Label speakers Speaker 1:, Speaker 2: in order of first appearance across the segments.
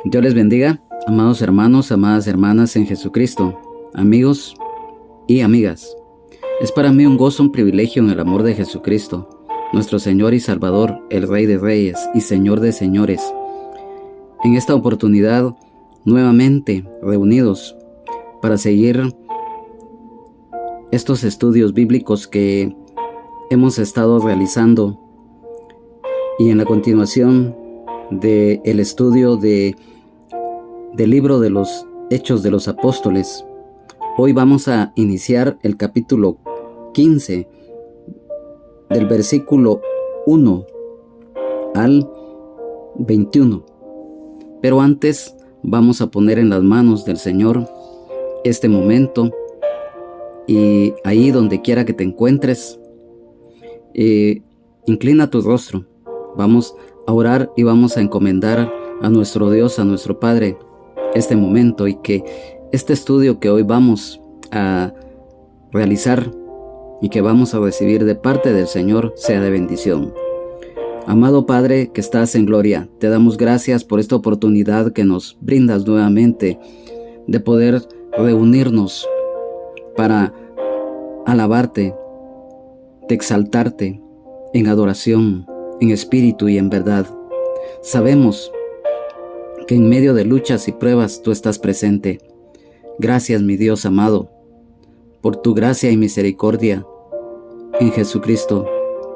Speaker 1: Dios les bendiga, amados hermanos, amadas hermanas en Jesucristo, amigos y amigas. Es para mí un gozo, un privilegio en el amor de Jesucristo, nuestro Señor y Salvador, el Rey de Reyes y Señor de Señores. En esta oportunidad, nuevamente reunidos para seguir estos estudios bíblicos que hemos estado realizando y en la continuación del estudio del libro de los Hechos de los Apóstoles. Hoy vamos a iniciar el capítulo 15 del versículo 1 al 21. Pero antes vamos a poner en las manos del Señor este momento, y ahí donde quiera que te encuentres, inclina tu rostro. Vamos a orar y vamos a encomendar a nuestro Dios, a nuestro Padre, este momento, y que este estudio que hoy vamos a realizar y que vamos a recibir de parte del Señor sea de bendición. Amado Padre que estás en gloria, te damos gracias por esta oportunidad que nos brindas nuevamente de poder reunirnos para alabarte, de exaltarte en adoración, en espíritu y en verdad. Sabemos que en medio de luchas y pruebas tú estás presente. Gracias, mi Dios amado, por tu gracia y misericordia en Jesucristo,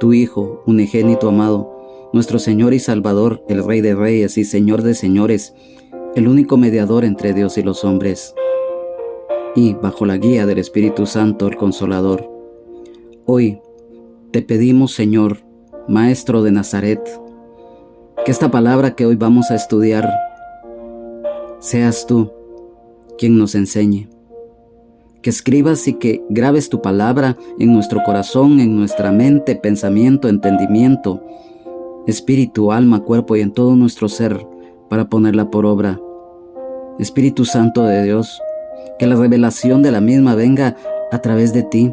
Speaker 1: tu Hijo unigénito amado, nuestro Señor y Salvador, el Rey de Reyes y Señor de Señores, el único mediador entre Dios y los hombres, y bajo la guía del Espíritu Santo, el Consolador. Hoy te pedimos, Señor, Maestro de Nazaret, que esta palabra que hoy vamos a estudiar, seas tú quien nos enseñe. Que escribas y que grabes tu palabra en nuestro corazón, en nuestra mente, pensamiento, entendimiento, espíritu, alma, cuerpo y en todo nuestro ser, para ponerla por obra. Espíritu Santo de Dios, que la revelación de la misma venga a través de ti,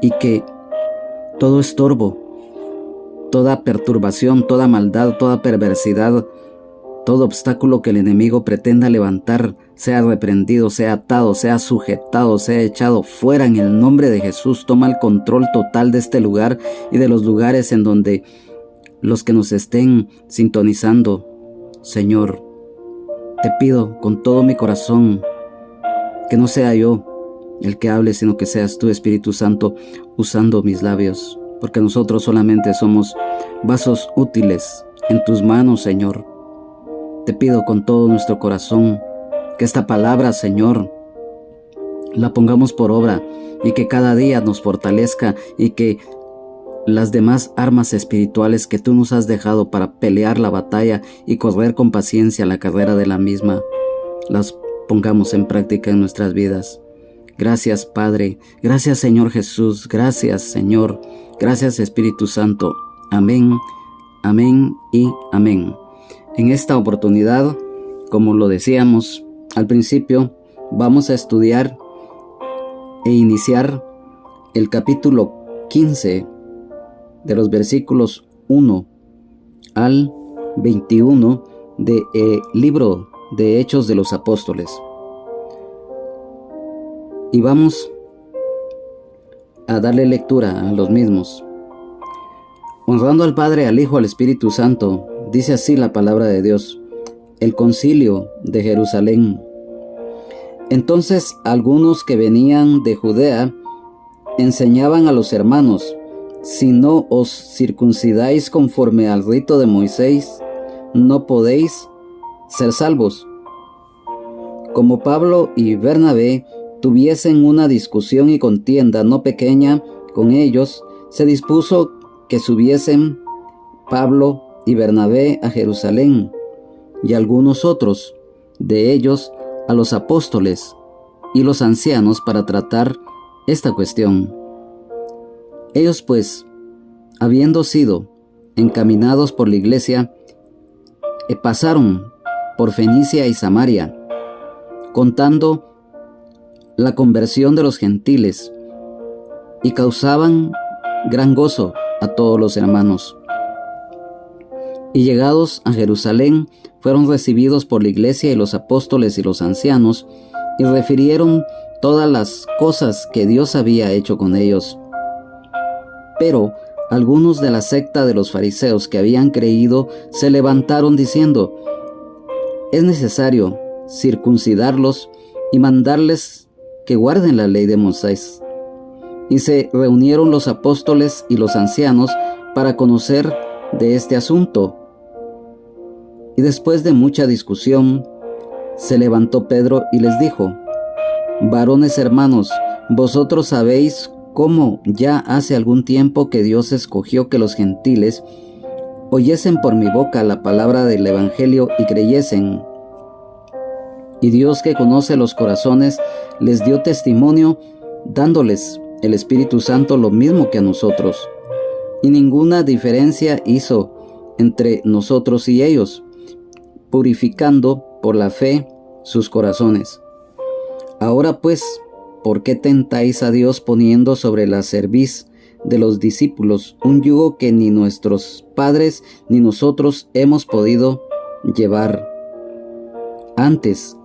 Speaker 1: y que todo estorbo, toda perturbación, toda maldad, toda perversidad, todo obstáculo que el enemigo pretenda levantar sea reprendido, sea atado, sea sujetado, sea echado fuera en el nombre de Jesús. Toma el control total de este lugar y de los lugares en donde los que nos estén sintonizando. Señor, te pido con todo mi corazón que no sea yo el que hable, sino que seas tú, Espíritu Santo, usando mis labios, porque nosotros solamente somos vasos útiles en tus manos, Señor. Te pido con todo nuestro corazón que esta palabra, Señor, la pongamos por obra y que cada día nos fortalezca, y que las demás armas espirituales que tú nos has dejado para pelear la batalla y correr con paciencia la carrera de la misma, las pongamos en práctica en nuestras vidas. Gracias, Padre. Gracias, Señor Jesús. Gracias, Señor. Gracias, Espíritu Santo. Amén, amén y amén. En esta oportunidad, como lo decíamos al principio, vamos a estudiar e iniciar el capítulo 15 de los versículos 1 al 21 del libro de Hechos de los Apóstoles. Y vamos a darle lectura a los mismos. Honrando al Padre, al Hijo, al Espíritu Santo, dice así la palabra de Dios. El concilio de Jerusalén. Entonces algunos que venían de Judea enseñaban a los hermanos: si no os circuncidáis conforme al rito de Moisés, no podéis ser salvos. Como Pablo y Bernabé tuviesen una discusión y contienda no pequeña con ellos, se dispuso que subiesen Pablo y Bernabé a Jerusalén, y algunos otros de ellos a los apóstoles y los ancianos, para tratar esta cuestión. Ellos pues, habiendo sido encaminados por la iglesia, pasaron por Fenicia y Samaria, contando la conversión de los gentiles, y causaban gran gozo a todos los hermanos. Y llegados a Jerusalén, fueron recibidos por la iglesia y los apóstoles y los ancianos, y refirieron todas las cosas que Dios había hecho con ellos. Pero algunos de la secta de los fariseos que habían creído se levantaron diciendo: es necesario circuncidarlos y mandarles que guarden la ley de Moisés. Y se reunieron los apóstoles y los ancianos para conocer de este asunto. Y después de mucha discusión, se levantó Pedro y les dijo: varones hermanos, vosotros sabéis cómo ya hace algún tiempo que Dios escogió que los gentiles oyesen por mi boca la palabra del evangelio y creyesen. Y Dios, que conoce los corazones, les dio testimonio, dándoles el Espíritu Santo lo mismo que a nosotros. Y ninguna diferencia hizo entre nosotros y ellos, purificando por la fe sus corazones. Ahora pues, ¿por qué tentáis a Dios poniendo sobre la cerviz de los discípulos un yugo que ni nuestros padres ni nosotros hemos podido llevar? Antes,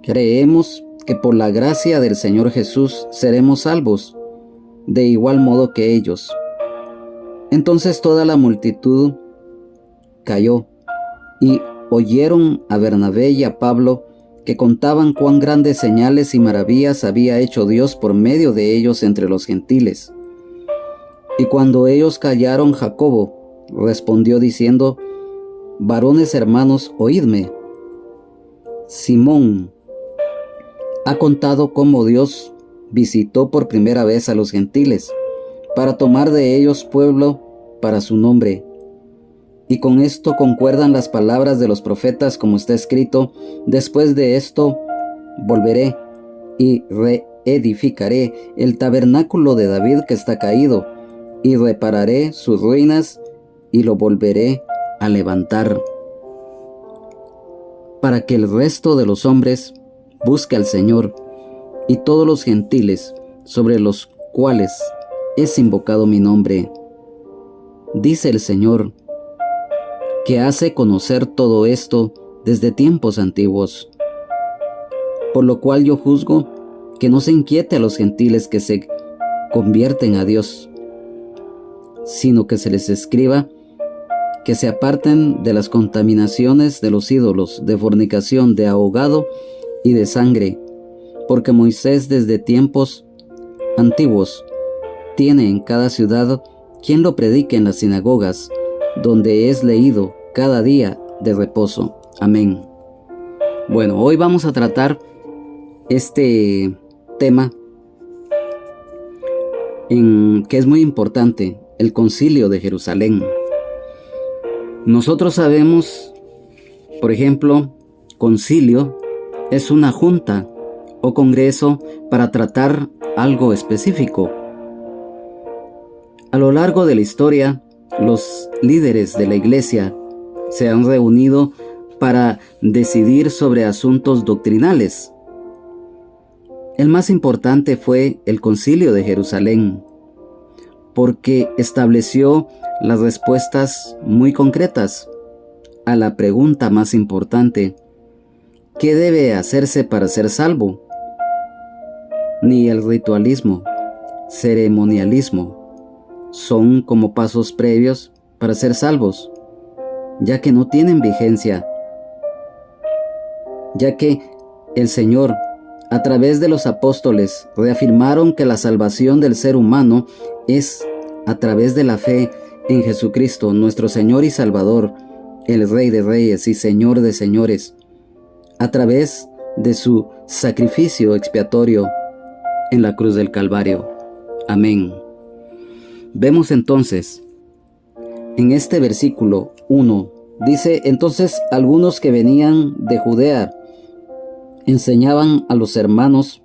Speaker 1: creemos que por la gracia del Señor Jesús seremos salvos, de igual modo que ellos. Entonces toda la multitud calló, y oyeron a Bernabé y a Pablo, que contaban cuán grandes señales y maravillas había hecho Dios por medio de ellos entre los gentiles. Y cuando ellos callaron, Jacobo respondió diciendo: varones hermanos, oídme. Simón ha contado cómo Dios visitó por primera vez a los gentiles, para tomar de ellos pueblo para su nombre. Y con esto concuerdan las palabras de los profetas, como está escrito: después de esto volveré y reedificaré el tabernáculo de David que está caído, y repararé sus ruinas y lo volveré a levantar, para que el resto de los hombres busque al Señor, y todos los gentiles sobre los cuales es invocado mi nombre. Dice el Señor, que hace conocer todo esto desde tiempos antiguos. Por lo cual yo juzgo que no se inquiete a los gentiles que se convierten a Dios, sino que se les escriba que se aparten de las contaminaciones de los ídolos, de fornicación, de ahogado y de sangre, porque Moisés desde tiempos antiguos tiene en cada ciudad quien lo predique en las sinagogas, donde es leído cada día de reposo. Amén. Bueno, hoy vamos a tratar este tema que es muy importante, el Concilio de Jerusalén. Nosotros sabemos, por ejemplo, concilio es una junta o congreso para tratar algo específico. A lo largo de la historia, los líderes de la iglesia se han reunido para decidir sobre asuntos doctrinales. El más importante fue el Concilio de Jerusalén, porque estableció las respuestas muy concretas a la pregunta más importante: ¿qué debe hacerse para ser salvo? Ni el ritualismo, ceremonialismo son como pasos previos para ser salvos, ya que no tienen vigencia, ya que el Señor, a través de los apóstoles, reafirmaron que la salvación del ser humano es a través de la fe en Jesucristo, nuestro Señor y Salvador, el Rey de Reyes y Señor de Señores, a través de su sacrificio expiatorio en la cruz del Calvario. Amén. Vemos entonces, en este versículo 1, dice: entonces algunos que venían de Judea enseñaban a los hermanos: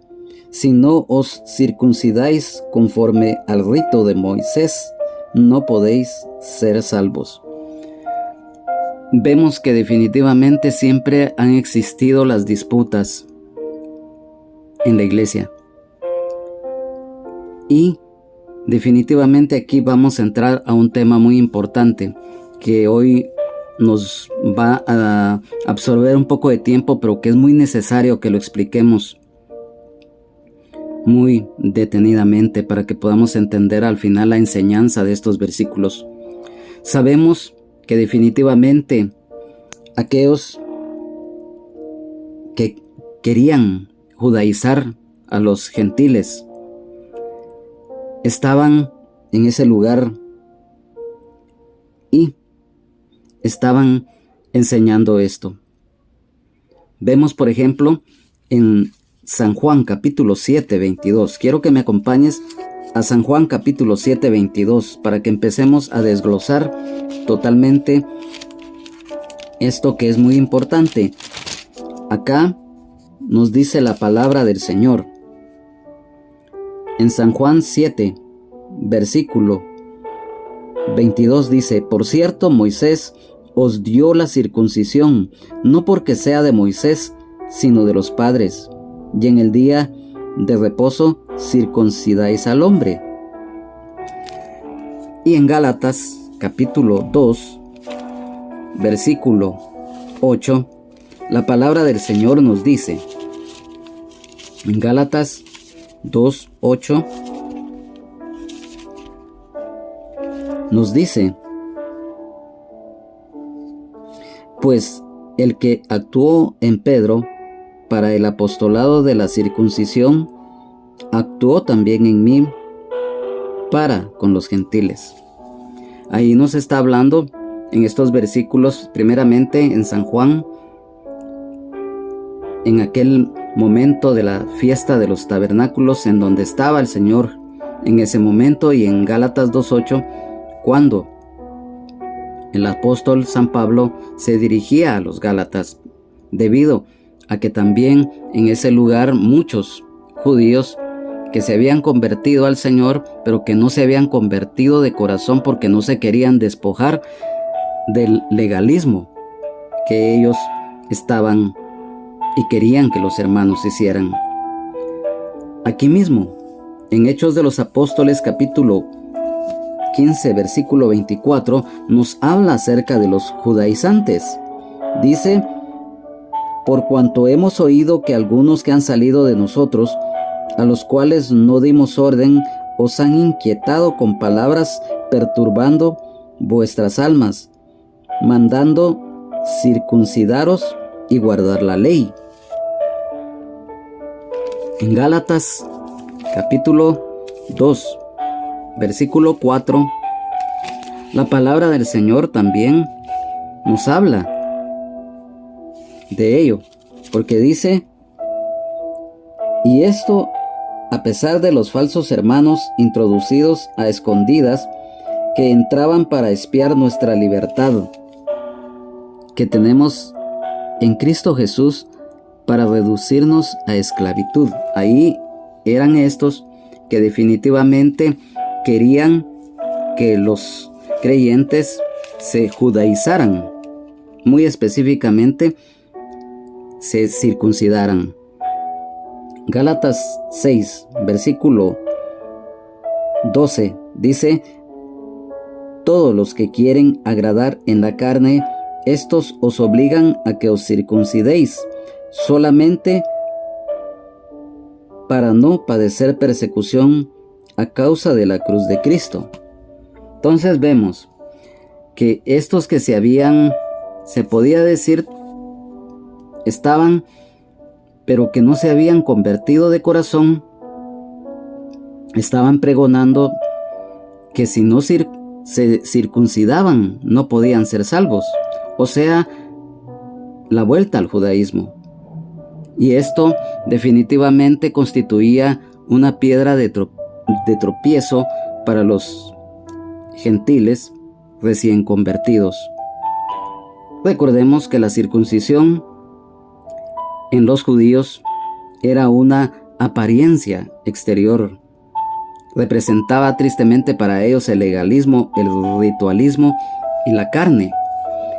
Speaker 1: si no os circuncidáis conforme al rito de Moisés, no podéis ser salvos. Vemos que definitivamente siempre han existido las disputas en la iglesia. Y definitivamente aquí vamos a entrar a un tema muy importante que hoy nos va a absorber un poco de tiempo, pero que es muy necesario que lo expliquemos muy detenidamente para que podamos entender al final la enseñanza de estos versículos. Sabemos que definitivamente aquellos que querían judaizar a los gentiles estaban en ese lugar y estaban enseñando esto. Vemos, por ejemplo, en San Juan capítulo 7, 22. Quiero que me acompañes a San Juan capítulo 7, 22 para que empecemos a desglosar totalmente esto que es muy importante. Acá nos dice la palabra del Señor. En San Juan 7, versículo 22 dice: Por cierto, Moisés os dio la circuncisión, no porque sea de Moisés, sino de los padres. Y en el día de reposo circuncidáis al hombre. Y en Gálatas capítulo 2, versículo 8, la palabra del Señor nos dice, en Gálatas 2, 8, nos dice: Pues el que actuó en Pedro para el apostolado de la circuncisión, actuó también en mí para con los gentiles. Ahí nos está hablando en estos versículos, primeramente en San Juan, en aquel momento de la fiesta de los tabernáculos en donde estaba el Señor en ese momento, y en Gálatas 2:8, cuando el apóstol San Pablo se dirigía a los Gálatas, debido a que también en ese lugar muchos judíos que se habían convertido al Señor, pero que no se habían convertido de corazón porque no se querían despojar del legalismo que ellos estaban y querían que los hermanos hicieran. Aquí mismo, en Hechos de los Apóstoles capítulo 15, versículo 24, nos habla acerca de los judaizantes. Dice: Por cuanto hemos oído que algunos que han salido de nosotros, a los cuales no dimos orden, os han inquietado con palabras, perturbando vuestras almas, mandando circuncidaros y guardar la ley. En Gálatas capítulo 2, versículo 4, la palabra del Señor también nos habla de ello, porque dice: Y esto a pesar de los falsos hermanos introducidos a escondidas, que entraban para espiar nuestra libertad que tenemos en Cristo Jesús, para reducirnos a esclavitud. Ahí eran estos que definitivamente querían que los creyentes se judaizaran, muy específicamente se circuncidaran. Gálatas 6, versículo 12 dice: Todos los que quieren agradar en la carne, estos os obligan a que os circuncidéis, solamente para no padecer persecución a causa de la cruz de Cristo. Entonces vemos que estos que se podía decir, estaban, pero que no se habían convertido de corazón, estaban pregonando que si no se circuncidaban no podían ser salvos, o sea, la vuelta al judaísmo. Y esto definitivamente constituía una piedra de tropiezo para los gentiles recién convertidos. Recordemos que la circuncisión en los judíos era una apariencia exterior. Representaba tristemente para ellos el legalismo, el ritualismo y la carne.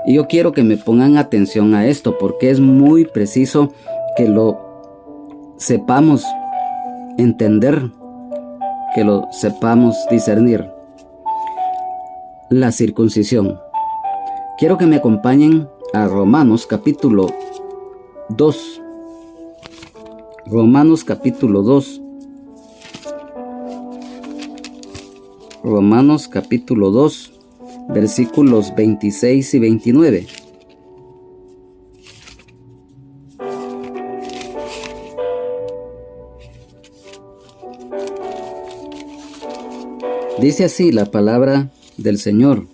Speaker 1: Y yo quiero que me pongan atención a esto, porque es muy preciso que lo sepamos entender, que lo sepamos discernir. La circuncisión. Quiero que me acompañen a Romanos capítulo 2. Romanos capítulo 2. Romanos capítulo 2, versículos 26 y 29. Dice así la palabra del Señor.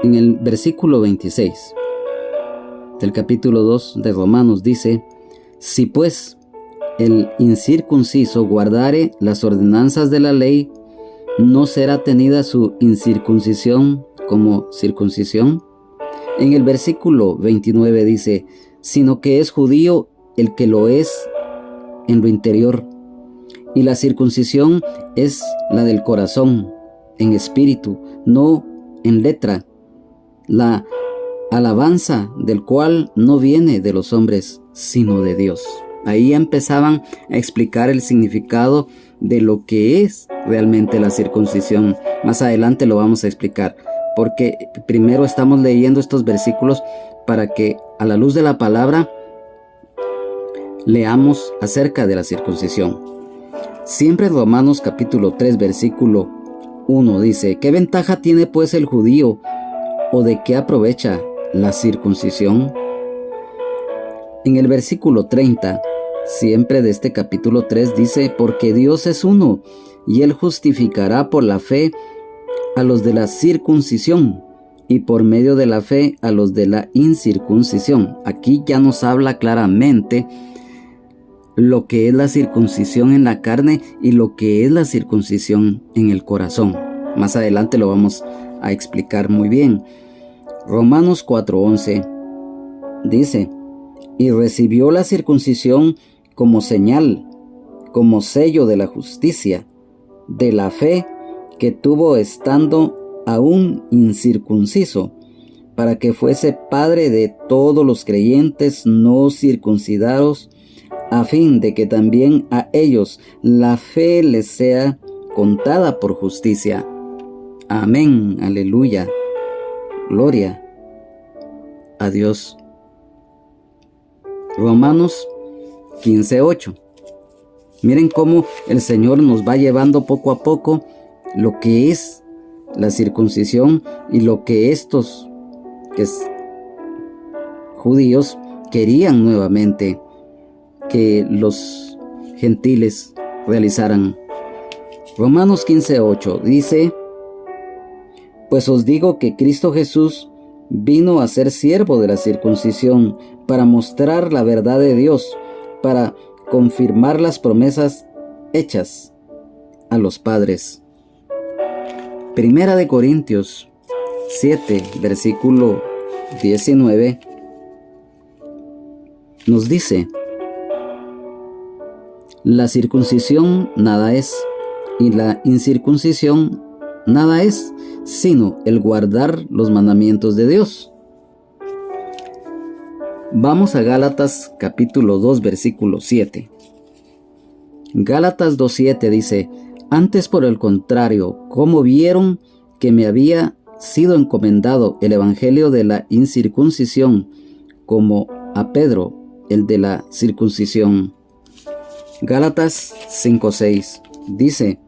Speaker 1: En el versículo 26 del capítulo 2 de Romanos dice: si pues el incircunciso guardare las ordenanzas de la ley, ¿no será tenida su incircuncisión como circuncisión? En el versículo 29 dice: sino que es judío el que lo es en lo interior, y la circuncisión es la del corazón, en espíritu, no en letra, la alabanza del cual no viene de los hombres, sino de Dios. Ahí empezaban a explicar el significado de lo que es realmente la circuncisión. Más adelante lo vamos a explicar, porque primero estamos leyendo estos versículos para que a la luz de la palabra leamos acerca de la circuncisión. Siempre en Romanos capítulo 3 versículo 1 dice: ¿qué ventaja tiene pues el judío, o de qué aprovecha la circuncisión? En el versículo 30, siempre de este capítulo 3, dice: porque Dios es uno, y Él justificará por la fe a los de la circuncisión, y por medio de la fe a los de la incircuncisión. Aquí ya nos habla claramente lo que es la circuncisión en la carne y lo que es la circuncisión en el corazón. Más adelante lo vamos a explicar muy bien. Romanos 4:11 dice: y recibió la circuncisión como señal, como sello de la justicia, de la fe que tuvo estando aún incircunciso, para que fuese padre de todos los creyentes no circuncidados, a fin de que también a ellos la fe les sea contada por justicia. Amén, aleluya, gloria a Dios. Romanos 15:8. Miren cómo el Señor nos va llevando poco a poco lo que es la circuncisión y lo que estos judíos querían nuevamente que los gentiles realizaran. Romanos 15:8 dice: pues os digo que Cristo Jesús vino a ser siervo de la circuncisión, para mostrar la verdad de Dios, para confirmar las promesas hechas a los padres. Primera de Corintios 7, versículo 19, nos dice: la circuncisión nada es, y la incircuncisión nada es, sino el guardar los mandamientos de Dios. Vamos a Gálatas capítulo 2, versículo 7. Gálatas 2:7 dice: antes por el contrario, como vieron que me había sido encomendado el evangelio de la incircuncisión, como a Pedro el de la circuncisión. Gálatas 5:6 dice: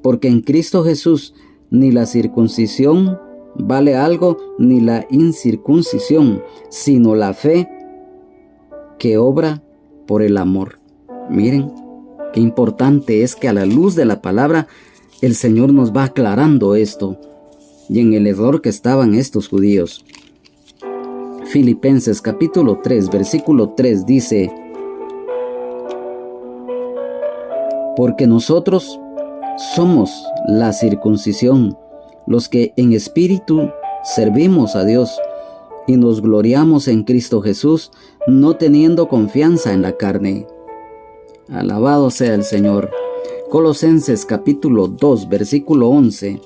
Speaker 1: porque en Cristo Jesús ni la circuncisión vale algo, ni la incircuncisión, sino la fe que obra por el amor. Miren qué importante es que a la luz de la palabra el Señor nos va aclarando esto y en el error que estaban estos judíos. Filipenses capítulo 3 versículo 3 dice: porque nosotros somos la circuncisión, los que en espíritu servimos a Dios y nos gloriamos en Cristo Jesús, no teniendo confianza en la carne. Alabado sea el Señor. Colosenses capítulo 2 versículo 11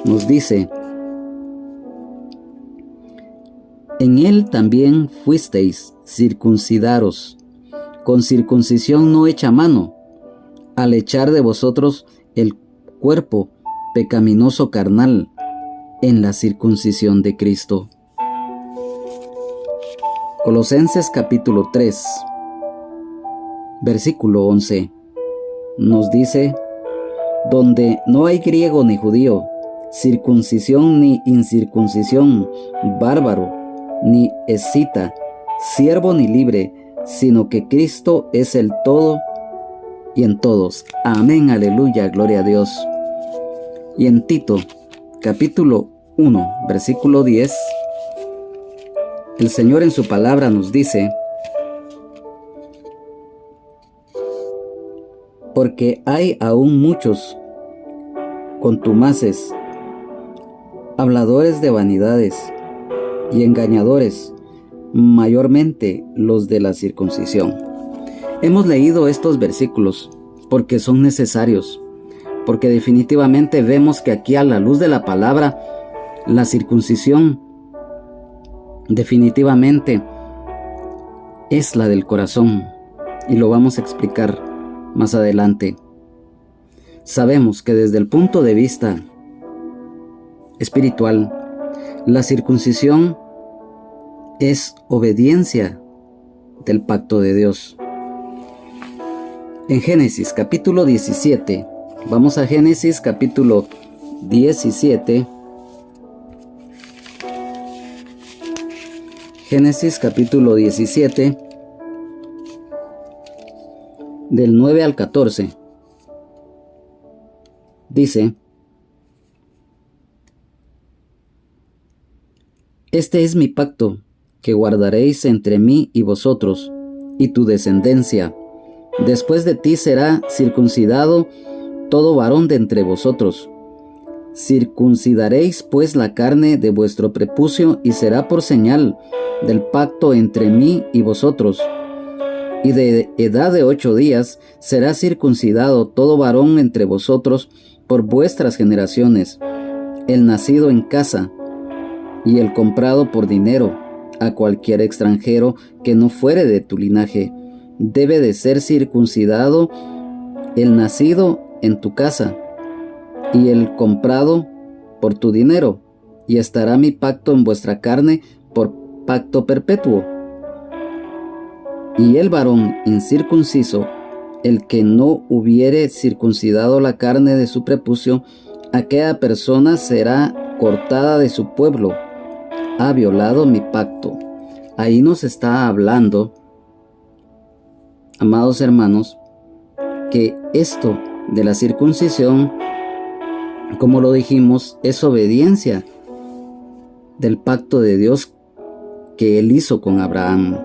Speaker 1: nos dice: en él también fuisteis circuncidados, con circuncisión no hecha a mano, al echar de vosotros el cuerpo pecaminoso carnal en la circuncisión de Cristo. Colosenses capítulo 3, versículo 11, nos dice: donde no hay griego ni judío, circuncisión ni incircuncisión, bárbaro ni escita, siervo ni libre, sino que Cristo es el todo y en todos. Amén, aleluya, gloria a Dios. Y en Tito, capítulo 1, versículo 10, el Señor en su palabra nos dice: porque hay aún muchos contumaces, habladores de vanidades y engañadores, mayormente los de la circuncisión. Hemos leído estos versículos porque son necesarios, porque definitivamente vemos que aquí, a la luz de la palabra, la circuncisión definitivamente es la del corazón, y lo vamos a explicar más adelante. Sabemos que desde el punto de vista espiritual, la circuncisión es obediencia del pacto de Dios. En Génesis capítulo 17, vamos a Génesis capítulo 17, Génesis capítulo 17, del 9 al 14, dice: este es mi pacto que guardaréis entre mí y vosotros, y tu descendencia. Después de ti será circuncidado todo varón de entre vosotros. Circuncidaréis pues la carne de vuestro prepucio, y será por señal del pacto entre mí y vosotros. Y de edad de 8 días será circuncidado todo varón entre vosotros por vuestras generaciones, el nacido en casa y el comprado por dinero. A cualquier extranjero que no fuere de tu linaje debe de ser circuncidado, el nacido en tu casa y el comprado por tu dinero, y estará mi pacto en vuestra carne por pacto perpetuo. Y el varón incircunciso, el que no hubiere circuncidado la carne de su prepucio, aquella persona será cortada de su pueblo, ha violado mi pacto. Ahí nos está hablando, amados hermanos, que esto de la circuncisión, como lo dijimos, es obediencia del pacto de Dios que Él hizo con Abraham.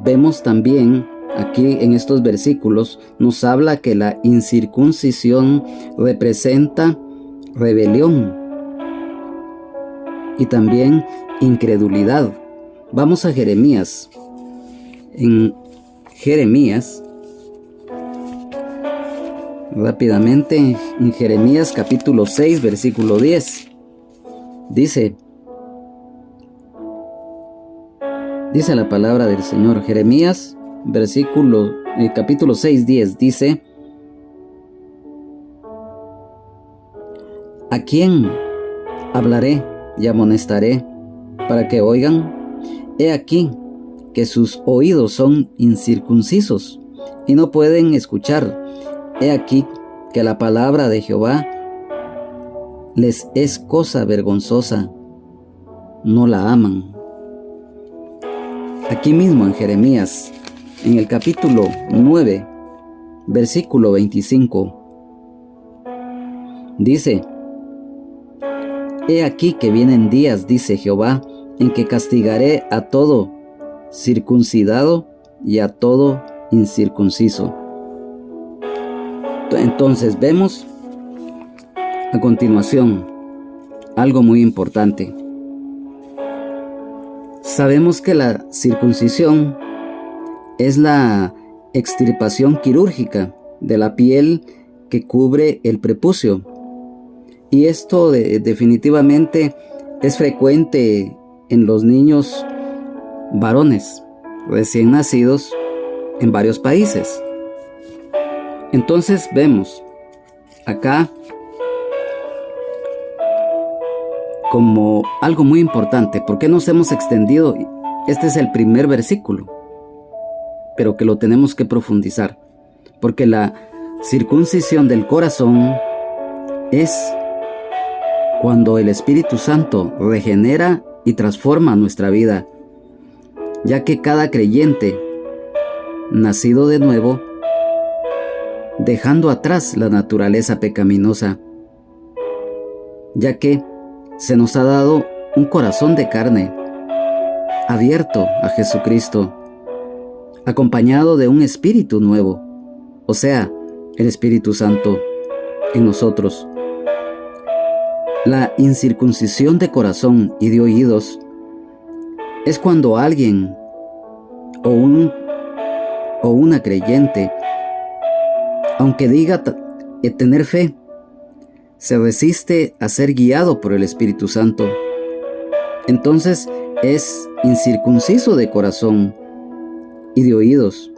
Speaker 1: Vemos también aquí en estos versículos, nos habla que la incircuncisión representa rebelión y también incredulidad. Vamos a Jeremías. En Jeremías, rápidamente, en Jeremías capítulo 6, versículo 10, dice la palabra del Señor. Jeremías, capítulo 6, 10, dice: ¿a quién hablaré y amonestaré para que oigan? He aquí que sus oídos son incircuncisos y no pueden escuchar. He aquí que la palabra de Jehová les es cosa vergonzosa, no la aman. Aquí mismo en Jeremías, en el capítulo 9, versículo 25, dice: he aquí que vienen días, dice Jehová, en que castigaré a todo circuncidado y a todo incircunciso. Entonces vemos a continuación algo muy importante. Sabemos que la circuncisión es la extirpación quirúrgica de la piel que cubre el prepucio, y esto definitivamente es frecuente en los niños varones recién nacidos en varios países. Entonces vemos acá como algo muy importante. ¿Por qué nos hemos extendido? Este es el primer versículo, pero que lo tenemos que profundizar. Porque la circuncisión del corazón es cuando el Espíritu Santo regenera y transforma nuestra vida, ya que cada creyente, nacido de nuevo, dejando atrás la naturaleza pecaminosa, ya que se nos ha dado un corazón de carne, abierto a Jesucristo, acompañado de un espíritu nuevo, o sea, el Espíritu Santo en nosotros. La incircuncisión de corazón y de oídos es cuando alguien o una creyente, aunque diga tener fe, se resiste a ser guiado por el Espíritu Santo. Entonces es incircunciso de corazón y de oídos,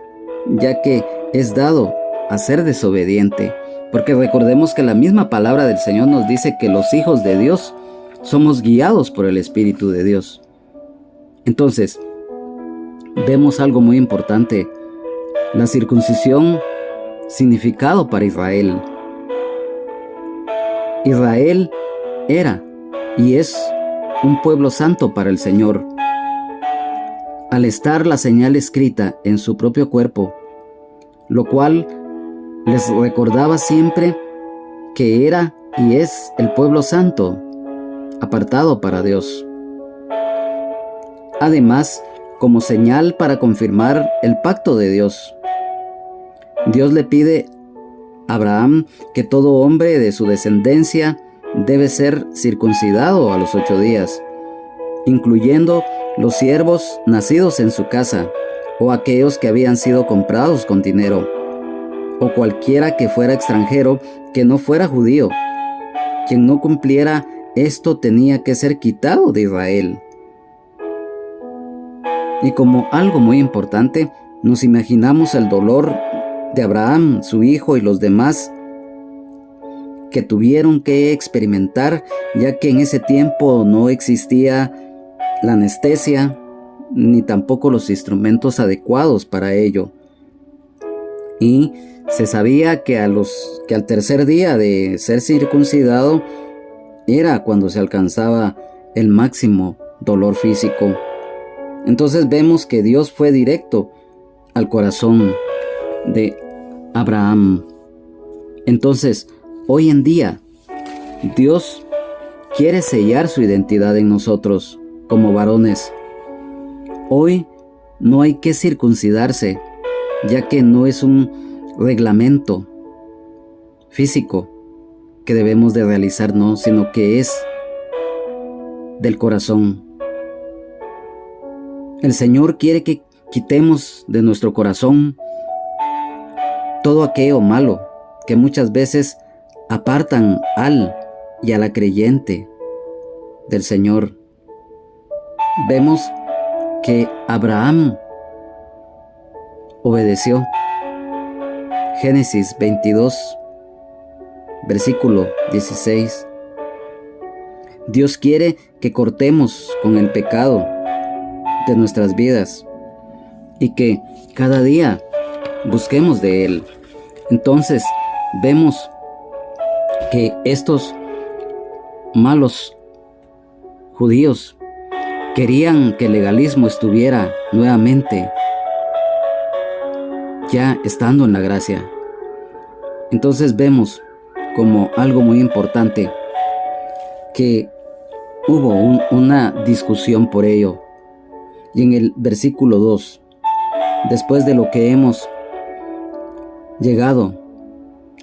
Speaker 1: ya que es dado a ser desobediente. Porque recordemos que la misma palabra del Señor nos dice que los hijos de Dios somos guiados por el Espíritu de Dios. Entonces, vemos algo muy importante. La circuncisión, significado para Israel. Israel era y es un pueblo santo para el Señor. Al estar la señal escrita en su propio cuerpo, lo cual les recordaba siempre que era y es el pueblo santo, apartado para Dios. Además, como señal para confirmar el pacto de Dios, Dios le pide a Abraham que todo hombre de su descendencia debe ser circuncidado a los 8 días, incluyendo los siervos nacidos en su casa, o aquellos que habían sido comprados con dinero, o cualquiera que fuera extranjero que no fuera judío. Quien no cumpliera esto tenía que ser quitado de Israel. Y como algo muy importante, nos imaginamos el dolor de Abraham, su hijo y los demás que tuvieron que experimentar, ya que en ese tiempo no existía la anestesia ni tampoco los instrumentos adecuados para ello. Y se sabía que al tercer día de ser circuncidado era cuando se alcanzaba el máximo dolor físico. Entonces vemos que Dios fue directo al corazón de Abraham. Entonces, hoy en día, Dios quiere sellar su identidad en nosotros como varones. Hoy no hay que circuncidarse, ya que no es un reglamento físico que debemos de realizar, no, sino que es del corazón. El Señor quiere que quitemos de nuestro corazón todo aquello malo que muchas veces apartan al y a la creyente del Señor. Vemos que Abraham obedeció. Génesis 22, versículo 16. Dios quiere que cortemos con el pecado de nuestras vidas y que cada día busquemos de Él. Entonces vemos que estos malos judíos querían que el legalismo estuviera nuevamente ya estando en la gracia. Entonces vemos como algo muy importante que hubo una discusión por ello. Y en el versículo 2, después de lo que hemos llegado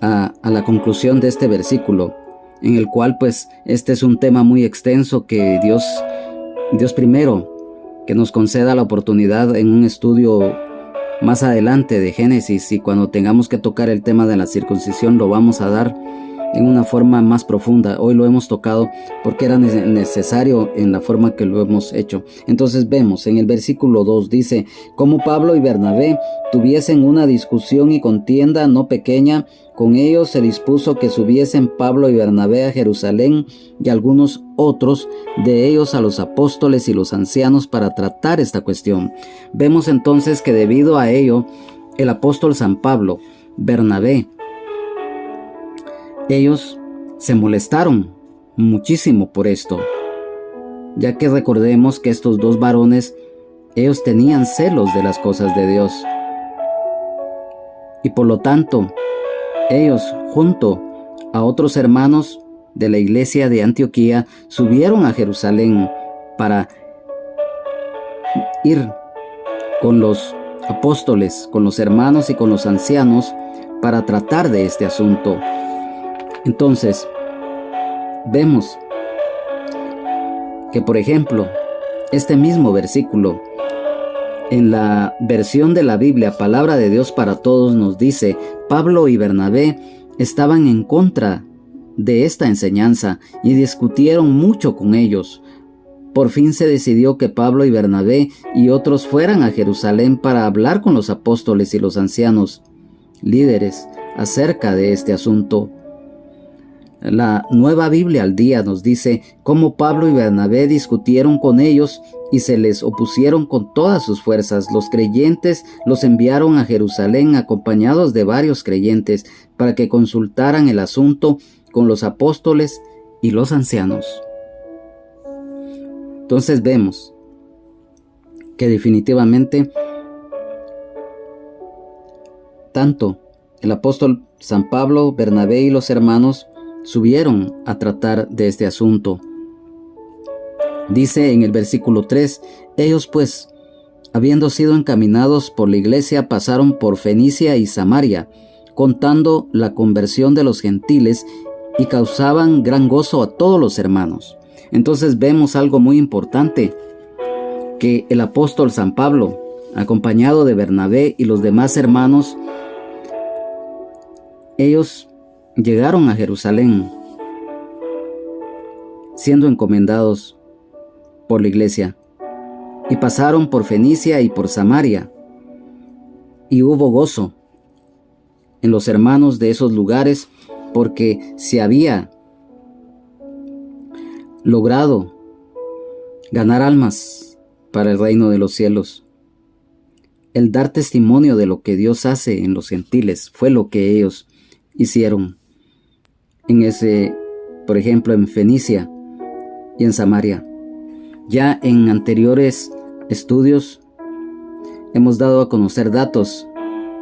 Speaker 1: a la conclusión de este versículo, en el cual pues este es un tema muy extenso que Dios primero que nos conceda la oportunidad en un estudio más adelante de Génesis, y cuando tengamos que tocar el tema de la circuncisión lo vamos a dar, en una forma más profunda. Hoy lo hemos tocado porque era necesario en la forma que lo hemos hecho. Entonces vemos en el versículo 2 dice: como Pablo y Bernabé tuviesen una discusión y contienda no pequeña, con ellos se dispuso que subiesen Pablo y Bernabé a Jerusalén y algunos otros de ellos a los apóstoles y los ancianos para tratar esta cuestión. Vemos entonces que debido a ello, el apóstol San Pablo, Bernabé, ellos se molestaron muchísimo por esto, ya que recordemos que estos dos varones, ellos tenían celos de las cosas de Dios. Y por lo tanto, ellos, junto a otros hermanos de la iglesia de Antioquía, subieron a Jerusalén para ir con los apóstoles, con los hermanos y con los ancianos para tratar de este asunto. Entonces, vemos que, por ejemplo, este mismo versículo, en la versión de la Biblia, Palabra de Dios para Todos, nos dice: Pablo y Bernabé estaban en contra de esta enseñanza y discutieron mucho con ellos. Por fin se decidió que Pablo y Bernabé y otros fueran a Jerusalén para hablar con los apóstoles y los ancianos líderes acerca de este asunto. La Nueva Biblia al Día nos dice cómo Pablo y Bernabé discutieron con ellos y se les opusieron con todas sus fuerzas. Los creyentes los enviaron a Jerusalén acompañados de varios creyentes para que consultaran el asunto con los apóstoles y los ancianos. Entonces vemos que definitivamente tanto el apóstol San Pablo, Bernabé y los hermanos subieron a tratar de este asunto. Dice en el versículo 3: ellos pues, habiendo sido encaminados por la iglesia, pasaron por Fenicia y Samaria, contando la conversión de los gentiles, y causaban gran gozo a todos los hermanos. Entonces vemos algo muy importante, que el apóstol San Pablo, acompañado de Bernabé y los demás hermanos, ellos llegaron a Jerusalén, siendo encomendados por la iglesia, y pasaron por Fenicia y por Samaria, y hubo gozo en los hermanos de esos lugares, porque se había logrado ganar almas para el reino de los cielos. El dar testimonio de lo que Dios hace en los gentiles fue lo que ellos hicieron por ejemplo, en Fenicia y en Samaria. Ya en anteriores estudios hemos dado a conocer datos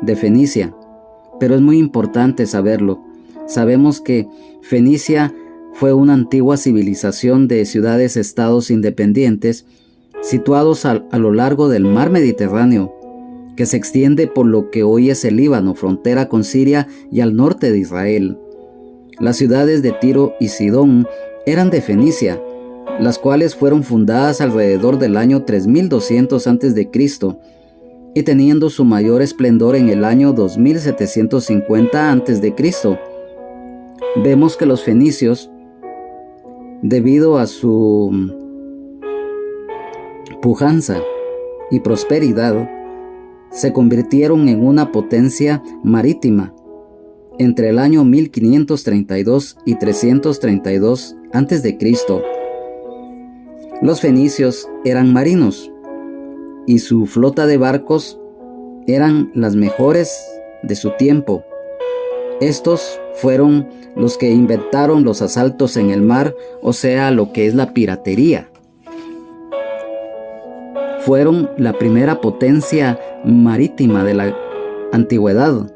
Speaker 1: de Fenicia, pero es muy importante saberlo. Sabemos que Fenicia fue una antigua civilización de ciudades-estados independientes situados a lo largo del mar Mediterráneo, que se extiende por lo que hoy es el Líbano, frontera con Siria, y al norte de Israel. Las ciudades de Tiro y Sidón eran de Fenicia, las cuales fueron fundadas alrededor del año 3200 a.C. y teniendo su mayor esplendor en el año 2750 a.C. Vemos que los fenicios, debido a su pujanza y prosperidad, se convirtieron en una potencia marítima entre el año 1532 y 332 a.C. Los fenicios eran marinos y su flota de barcos eran las mejores de su tiempo. Estos fueron los que inventaron los asaltos en el mar, o sea, lo que es la piratería. Fueron la primera potencia marítima de la antigüedad.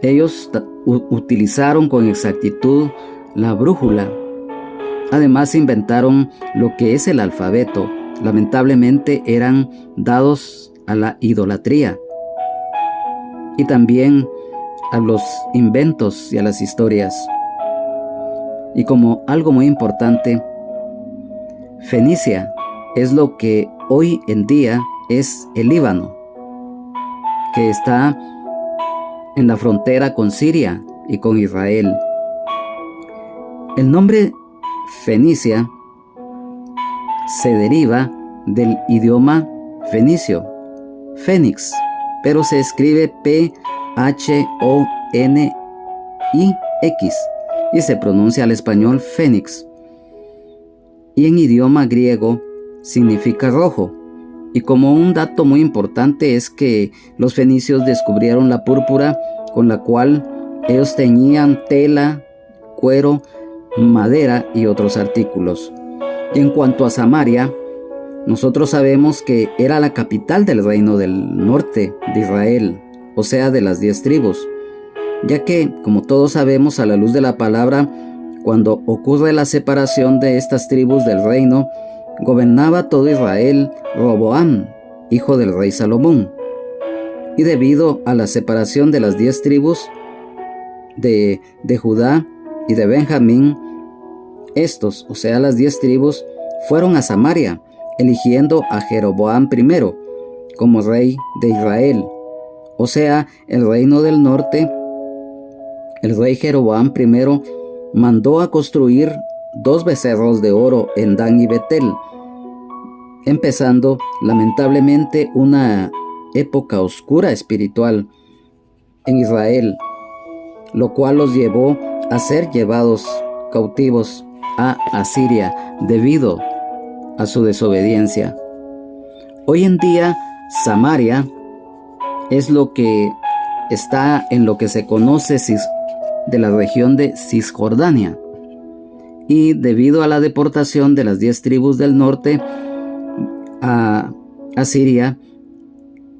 Speaker 1: Ellos utilizaron con exactitud la brújula. Además inventaron lo que es el alfabeto. Lamentablemente eran dados a la idolatría y también a los inventos y a las historias. Y como algo muy importante, Fenicia es lo que hoy en día es el Líbano, que está en la frontera con Siria y con Israel. El nombre Fenicia se deriva del idioma fenicio, Fénix, pero se escribe Phonix y se pronuncia al español Fénix. Y en idioma griego significa rojo. Y como un dato muy importante es que los fenicios descubrieron la púrpura con la cual ellos teñían tela, cuero, madera y otros artículos. Y en cuanto a Samaria, nosotros sabemos que era la capital del reino del norte de Israel, o sea, de las 10 tribus, ya que, como todos sabemos a la luz de la palabra, cuando ocurre la separación de estas tribus del reino, gobernaba todo Israel Roboam, hijo del rey Salomón. Y debido a la separación de las 10 tribus de Judá y de Benjamín, estos, o sea, las 10 tribus, fueron a Samaria, eligiendo a Jeroboam I como rey de Israel, o sea, el reino del norte. El rey Jeroboam I mandó a construir 2 becerros de oro en Dan y Betel, empezando lamentablemente una época oscura espiritual en Israel, lo cual los llevó a ser llevados cautivos a Asiria debido a su desobediencia. Hoy en día, Samaria es lo que está en lo que se conoce de la región de Cisjordania. Y debido a la deportación de las 10 tribus del norte a Asiria,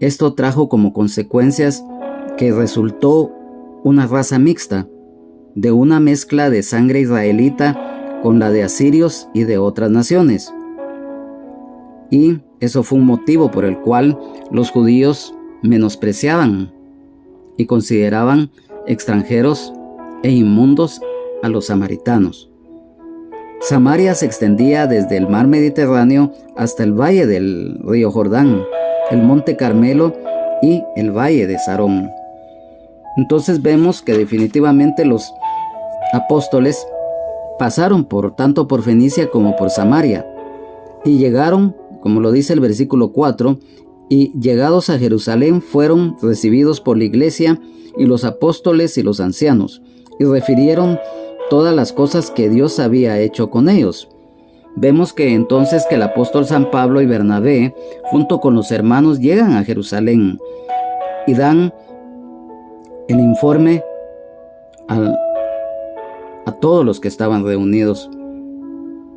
Speaker 1: esto trajo como consecuencias que resultó una raza mixta, de una mezcla de sangre israelita con la de asirios y de otras naciones. Y eso fue un motivo por el cual los judíos menospreciaban y consideraban extranjeros e inmundos a los samaritanos. Samaria se extendía desde el mar Mediterráneo hasta el valle del río Jordán, el monte Carmelo y el valle de Sarón. Entonces vemos que definitivamente los apóstoles pasaron tanto por Fenicia como por Samaria y llegaron, como lo dice el versículo 4, y llegados a Jerusalén fueron recibidos por la iglesia y los apóstoles y los ancianos, y refirieron todas las cosas que Dios había hecho con ellos. Vemos que entonces que el apóstol San Pablo y Bernabé, junto con los hermanos, llegan a Jerusalén y dan el informe a todos los que estaban reunidos,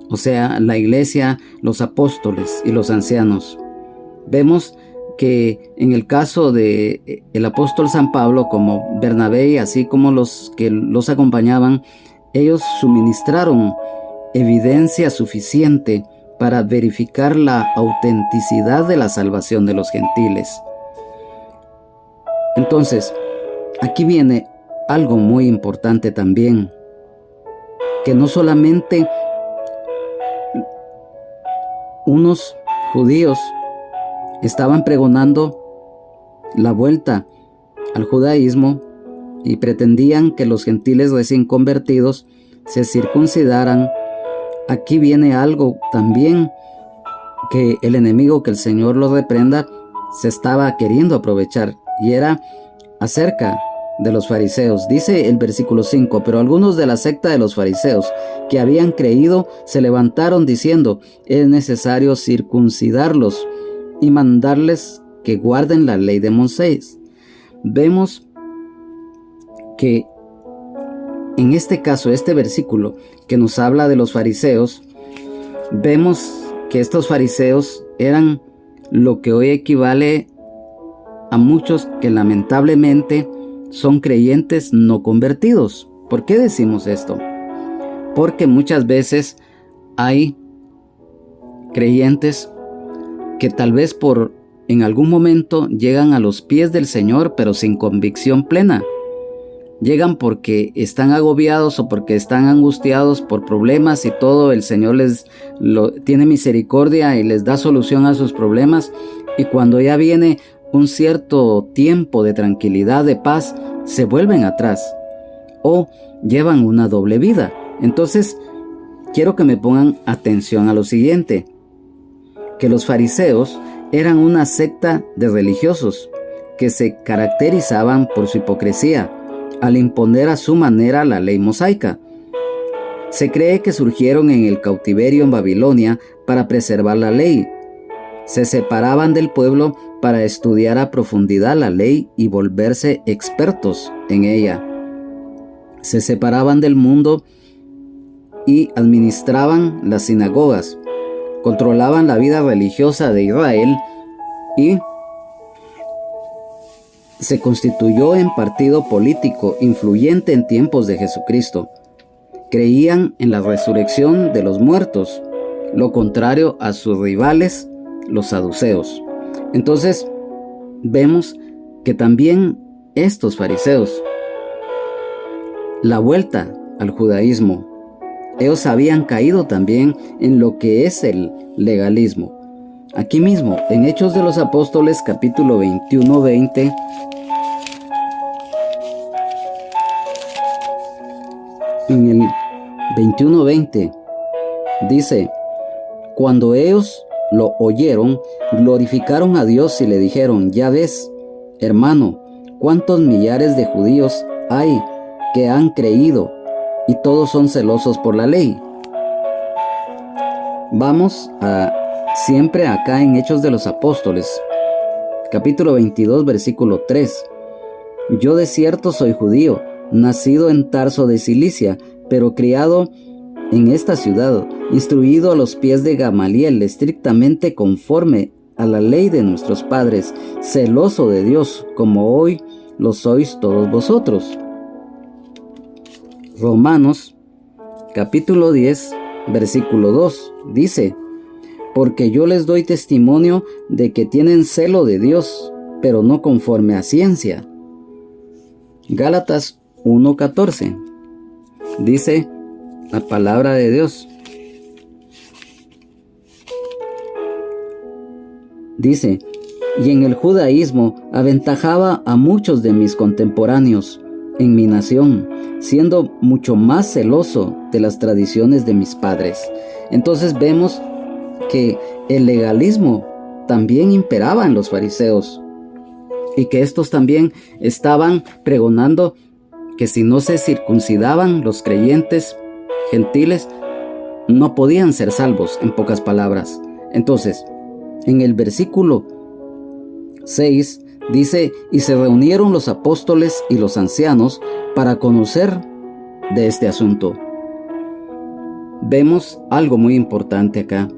Speaker 1: o sea, la iglesia, los apóstoles y los ancianos. Vemos que en el caso de el apóstol San Pablo, como Bernabé y así como los que los acompañaban, ellos suministraron evidencia suficiente para verificar la autenticidad de la salvación de los gentiles. Entonces, aquí viene algo muy importante también, que no solamente unos judíos estaban pregonando la vuelta al judaísmo y pretendían que los gentiles recién convertidos se circuncidaran. Aquí viene algo también que el enemigo, que el Señor lo reprenda, se estaba queriendo aprovechar, y era acerca de los fariseos. Dice el versículo 5: pero algunos de la secta de los fariseos que habían creído se levantaron diciendo: es necesario circuncidarlos y mandarles que guarden la ley de Moisés. Vemos que en este caso, este versículo que nos habla de los fariseos, vemos que estos fariseos eran lo que hoy equivale a muchos que lamentablemente son creyentes no convertidos. ¿Por qué decimos esto? Porque muchas veces hay creyentes que tal vez en algún momento llegan a los pies del Señor, pero sin convicción plena. Llegan porque están agobiados o porque están angustiados por problemas y todo. El Señor tiene misericordia y les da solución a sus problemas. Y cuando ya viene un cierto tiempo de tranquilidad, de paz, se vuelven atrás o llevan una doble vida. Entonces, quiero que me pongan atención a lo siguiente, que los fariseos eran una secta de religiosos que se caracterizaban por su hipocresía al imponer a su manera la ley mosaica. Se cree que surgieron en el cautiverio en Babilonia para preservar la ley. Se separaban del pueblo para estudiar a profundidad la ley y volverse expertos en ella. Se separaban del mundo y administraban las sinagogas, controlaban la vida religiosa de Israel y se constituyó en partido político influyente en tiempos de Jesucristo. Creían en la resurrección de los muertos, lo contrario a sus rivales, los saduceos. Entonces, vemos que también estos fariseos, la vuelta al judaísmo, ellos habían caído también en lo que es el legalismo. Aquí mismo, en Hechos de los Apóstoles, capítulo 21-20, en el 21-20, dice: cuando ellos lo oyeron, glorificaron a Dios y le dijeron: ya ves, hermano, cuántos millares de judíos hay que han creído, y todos son celosos por la ley. Vamos a siempre acá en Hechos de los Apóstoles, capítulo 22, versículo 3. Yo de cierto soy judío, nacido en Tarso de Cilicia, pero criado en esta ciudad, instruido a los pies de Gamaliel, estrictamente conforme a la ley de nuestros padres, celoso de Dios, como hoy lo sois todos vosotros. Romanos, capítulo 10, versículo 2, dice: porque yo les doy testimonio de que tienen celo de Dios, pero no conforme a ciencia. Gálatas 1:14, dice la palabra de Dios. Dice: y en el judaísmo aventajaba a muchos de mis contemporáneos en mi nación, siendo mucho más celoso de las tradiciones de mis padres. Entonces vemos que el legalismo también imperaba en los fariseos y que estos también estaban pregonando que si no se circuncidaban los creyentes gentiles, no podían ser salvos, en pocas palabras. Entonces, en el versículo 6 dice: y se reunieron los apóstoles y los ancianos para conocer de este asunto. Vemos algo muy importante acá,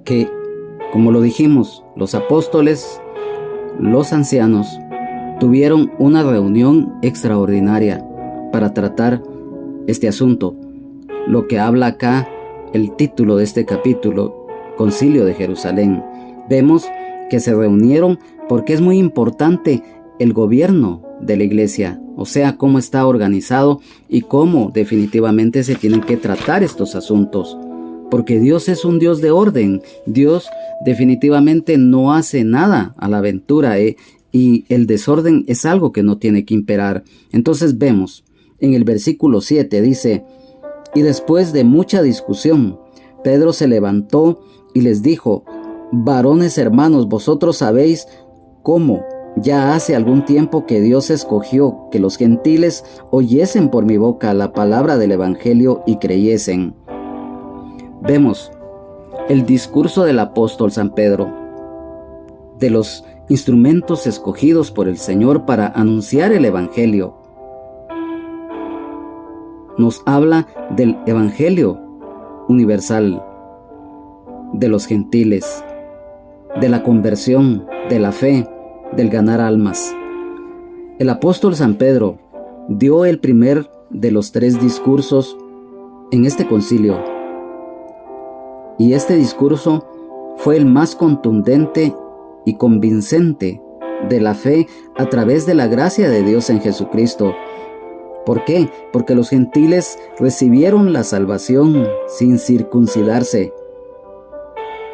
Speaker 1: que, como lo dijimos, los apóstoles, los ancianos, tuvieron una reunión extraordinaria para tratar este asunto, lo que habla acá el título de este capítulo, Concilio de Jerusalén. Vemos que se reunieron porque es muy importante el gobierno de la iglesia, o sea, cómo está organizado y cómo definitivamente se tienen que tratar estos asuntos, porque Dios es un Dios de orden. Dios definitivamente no hace nada a la aventura, y el desorden es algo que no tiene que imperar. Entonces vemos en el versículo 7, dice: y después de mucha discusión, Pedro se levantó y les dijo: varones hermanos, vosotros sabéis cómo ya hace algún tiempo que Dios escogió que los gentiles oyesen por mi boca la palabra del evangelio y creyesen. Vemos el discurso del apóstol San Pedro, de los instrumentos escogidos por el Señor para anunciar el evangelio. Nos habla del evangelio universal, de los gentiles, de la conversión, de la fe, del ganar almas. El apóstol San Pedro dio el primer de los 3 discursos en este concilio, y este discurso fue el más contundente y convincente de la fe a través de la gracia de Dios en Jesucristo. ¿Por qué? Porque los gentiles recibieron la salvación sin circuncidarse.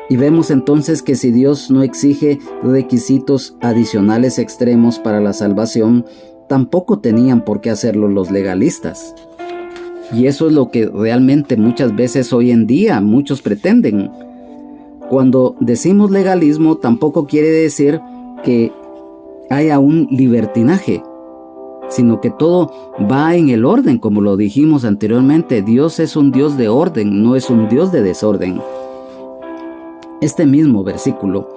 Speaker 1: Y vemos entonces que si Dios no exige requisitos adicionales extremos para la salvación, tampoco tenían por qué hacerlo los legalistas. Y eso es lo que realmente muchas veces hoy en día muchos pretenden. Cuando decimos legalismo, tampoco quiere decir que haya un libertinaje, sino que todo va en el orden, como lo dijimos anteriormente. Dios es un Dios de orden, no es un Dios de desorden. Este mismo versículo,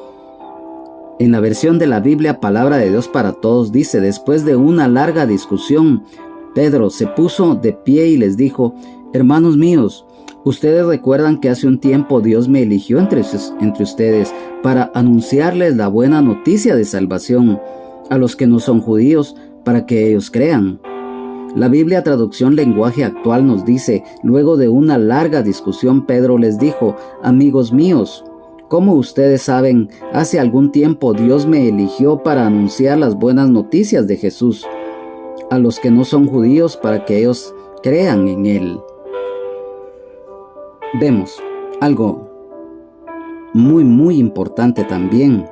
Speaker 1: en la versión de la Biblia Palabra de Dios para Todos, dice: después de una larga discusión, Pedro se puso de pie y les dijo: hermanos míos, ustedes recuerdan que hace un tiempo Dios me eligió entre ustedes para anunciarles la buena noticia de salvación a los que no son judíos, para que ellos crean. La Biblia Traducción Lenguaje Actual nos dice: luego de una larga discusión, Pedro les dijo: amigos míos, como ustedes saben, hace algún tiempo Dios me eligió para anunciar las buenas noticias de Jesús a los que no son judíos, para que ellos crean en Él. Vemos algo muy importante también.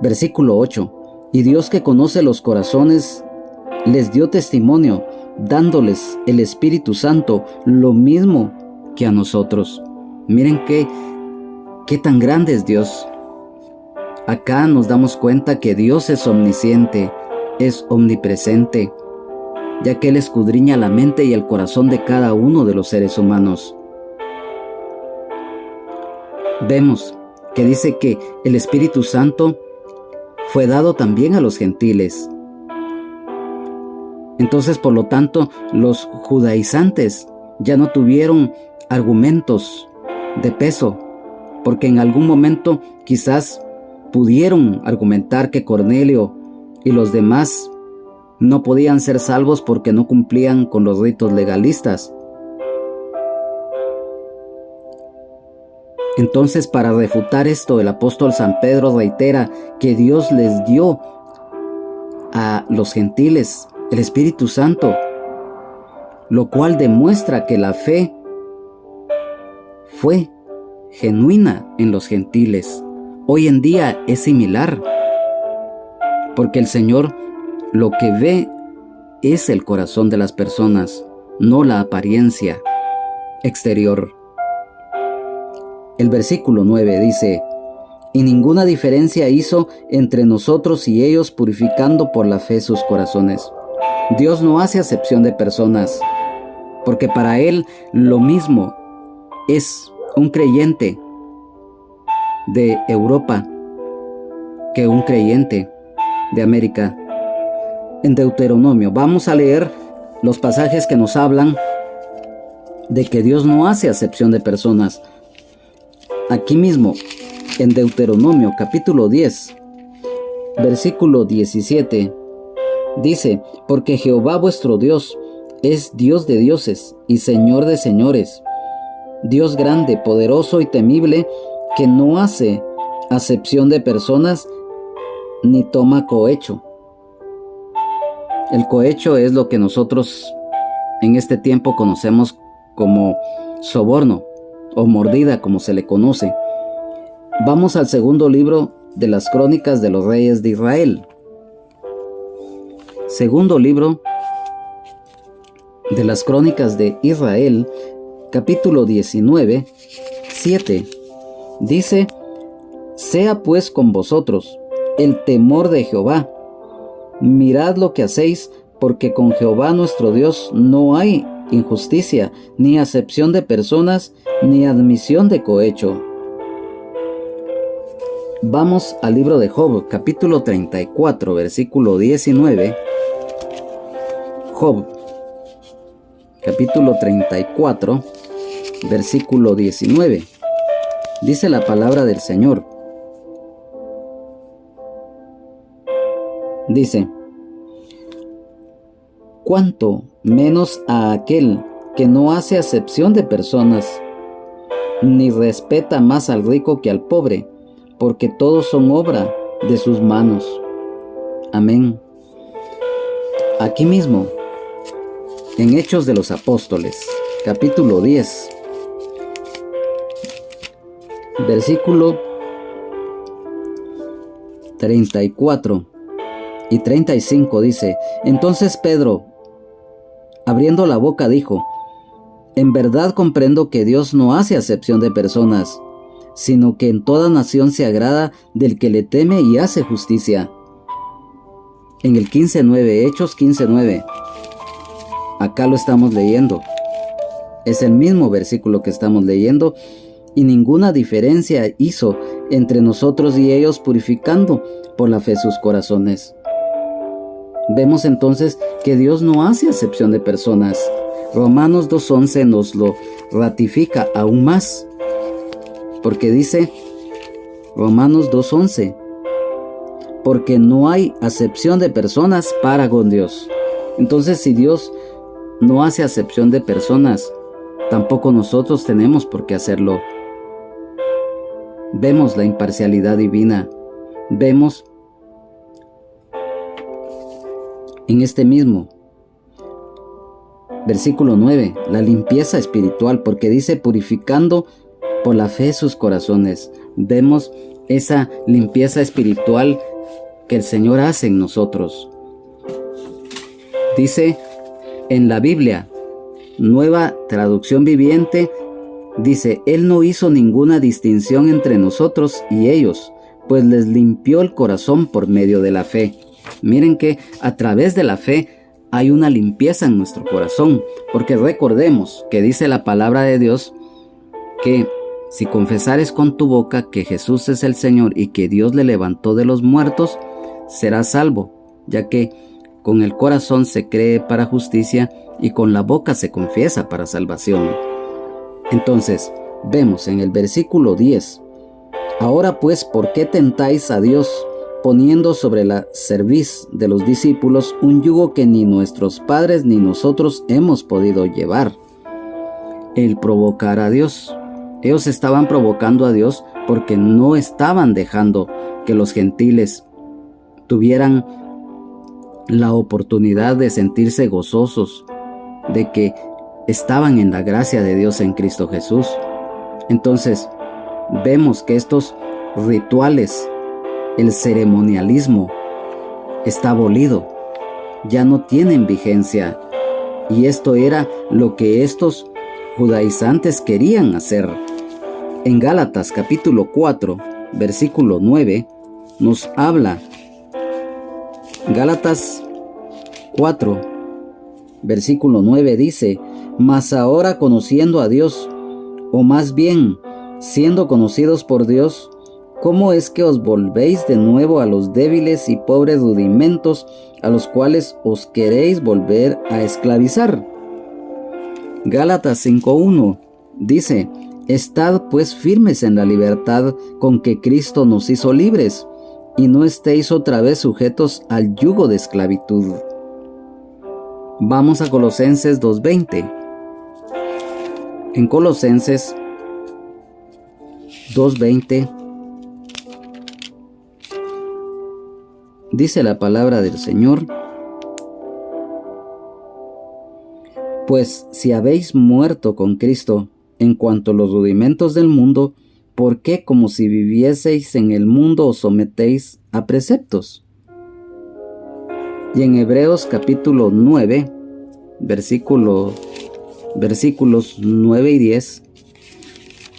Speaker 1: Versículo 8. Y Dios, que conoce los corazones, les dio testimonio, dándoles el Espíritu Santo, lo mismo que a nosotros. Miren qué tan grande es Dios. Acá nos damos cuenta que Dios es omnisciente, es omnipresente, ya que Él escudriña la mente y el corazón de cada uno de los seres humanos. Vemos que dice que el Espíritu Santo fue dado también a los gentiles. Entonces, por lo tanto, los judaizantes ya no tuvieron argumentos de peso, porque en algún momento quizás pudieron argumentar que Cornelio y los demás no podían ser salvos porque no cumplían con los ritos legalistas. Entonces, para refutar esto, el apóstol San Pedro reitera que Dios les dio a los gentiles el Espíritu Santo, lo cual demuestra que la fe fue genuina en los gentiles. Hoy en día es similar, porque el Señor lo que ve es el corazón de las personas, no la apariencia exterior. El versículo 9 dice: y ninguna diferencia hizo entre nosotros y ellos, purificando por la fe sus corazones. Dios no hace acepción de personas, porque para Él lo mismo es un creyente de Europa que un creyente de América. En Deuteronomio vamos a leer los pasajes que nos hablan de que Dios no hace acepción de personas. Aquí mismo, en Deuteronomio capítulo 10, versículo 17, dice: porque Jehová vuestro Dios es Dios de dioses y Señor de señores, Dios grande, poderoso y temible, que no hace acepción de personas ni toma cohecho. El cohecho es lo que nosotros en este tiempo conocemos como soborno o mordida, como se le conoce. Vamos al segundo libro de las Crónicas de los Reyes de Israel. Segundo libro de las Crónicas de Israel, capítulo 19, 7. Dice: sea pues con vosotros el temor de Jehová. Mirad lo que hacéis, porque con Jehová nuestro Dios no hay injusticia, ni acepción de personas, ni admisión de cohecho. Vamos al libro de Job, capítulo 34, versículo 19. Job, capítulo 34, versículo 19. Dice la palabra del Señor. Dice: cuánto menos a aquel que no hace acepción de personas, ni respeta más al rico que al pobre, porque todos son obra de sus manos. Amén. Aquí mismo, en Hechos de los Apóstoles, capítulo 10, versículo 34 y 35 dice: entonces Pedro, abriendo la boca dijo: en verdad comprendo que Dios no hace acepción de personas, sino que en toda nación se agrada del que le teme y hace justicia. En el 15:9, Hechos 15:9, acá lo estamos leyendo. Es el mismo versículo que estamos leyendo, y ninguna diferencia hizo entre nosotros y ellos, purificando por la fe sus corazones. Vemos entonces que Dios no hace acepción de personas. Romanos 2:11 nos lo ratifica aún más, porque dice Romanos 2:11, porque no hay acepción de personas para con Dios. Entonces, si Dios no hace acepción de personas, tampoco nosotros tenemos por qué hacerlo. Vemos la imparcialidad divina. Vemos en este mismo versículo 9 la limpieza espiritual, porque dice purificando por la fe sus corazones. Vemos esa limpieza espiritual que el Señor hace en nosotros. Dice en la Biblia, Nueva Traducción Viviente, dice: Él no hizo ninguna distinción entre nosotros y ellos, pues les limpió el corazón por medio de la fe. Miren que a través de la fe hay una limpieza en nuestro corazón, porque recordemos que dice la palabra de Dios que si confesares con tu boca que Jesús es el Señor y que Dios le levantó de los muertos, serás salvo, ya que con el corazón se cree para justicia y con la boca se confiesa para salvación. Entonces, vemos en el versículo 10, ahora pues, ¿por qué tentáis a Dios, poniendo sobre la cerviz de los discípulos un yugo que ni nuestros padres ni nosotros hemos podido llevar? El provocar a Dios. Ellos estaban provocando a Dios porque no estaban dejando que los gentiles tuvieran la oportunidad de sentirse gozosos, de que estaban en la gracia de Dios en Cristo Jesús. Entonces, vemos que estos rituales, el ceremonialismo, está abolido, ya no tienen vigencia. Y esto era lo que estos judaizantes querían hacer. En Gálatas capítulo 4, versículo 9, nos habla. Gálatas 4, versículo 9 dice: mas ahora conociendo a Dios, o más bien siendo conocidos por Dios, ¿cómo es que os volvéis de nuevo a los débiles y pobres rudimentos a los cuales os queréis volver a esclavizar? Gálatas 5:1 dice: estad pues firmes en la libertad con que Cristo nos hizo libres, y no estéis otra vez sujetos al yugo de esclavitud. Vamos a Colosenses 2:20. En Colosenses 2:20 dice la palabra del Señor: pues si habéis muerto con Cristo en cuanto a los rudimentos del mundo, ¿por qué como si vivieseis en el mundo os sometéis a preceptos? Y en Hebreos capítulo 9, versículos 9 y 10,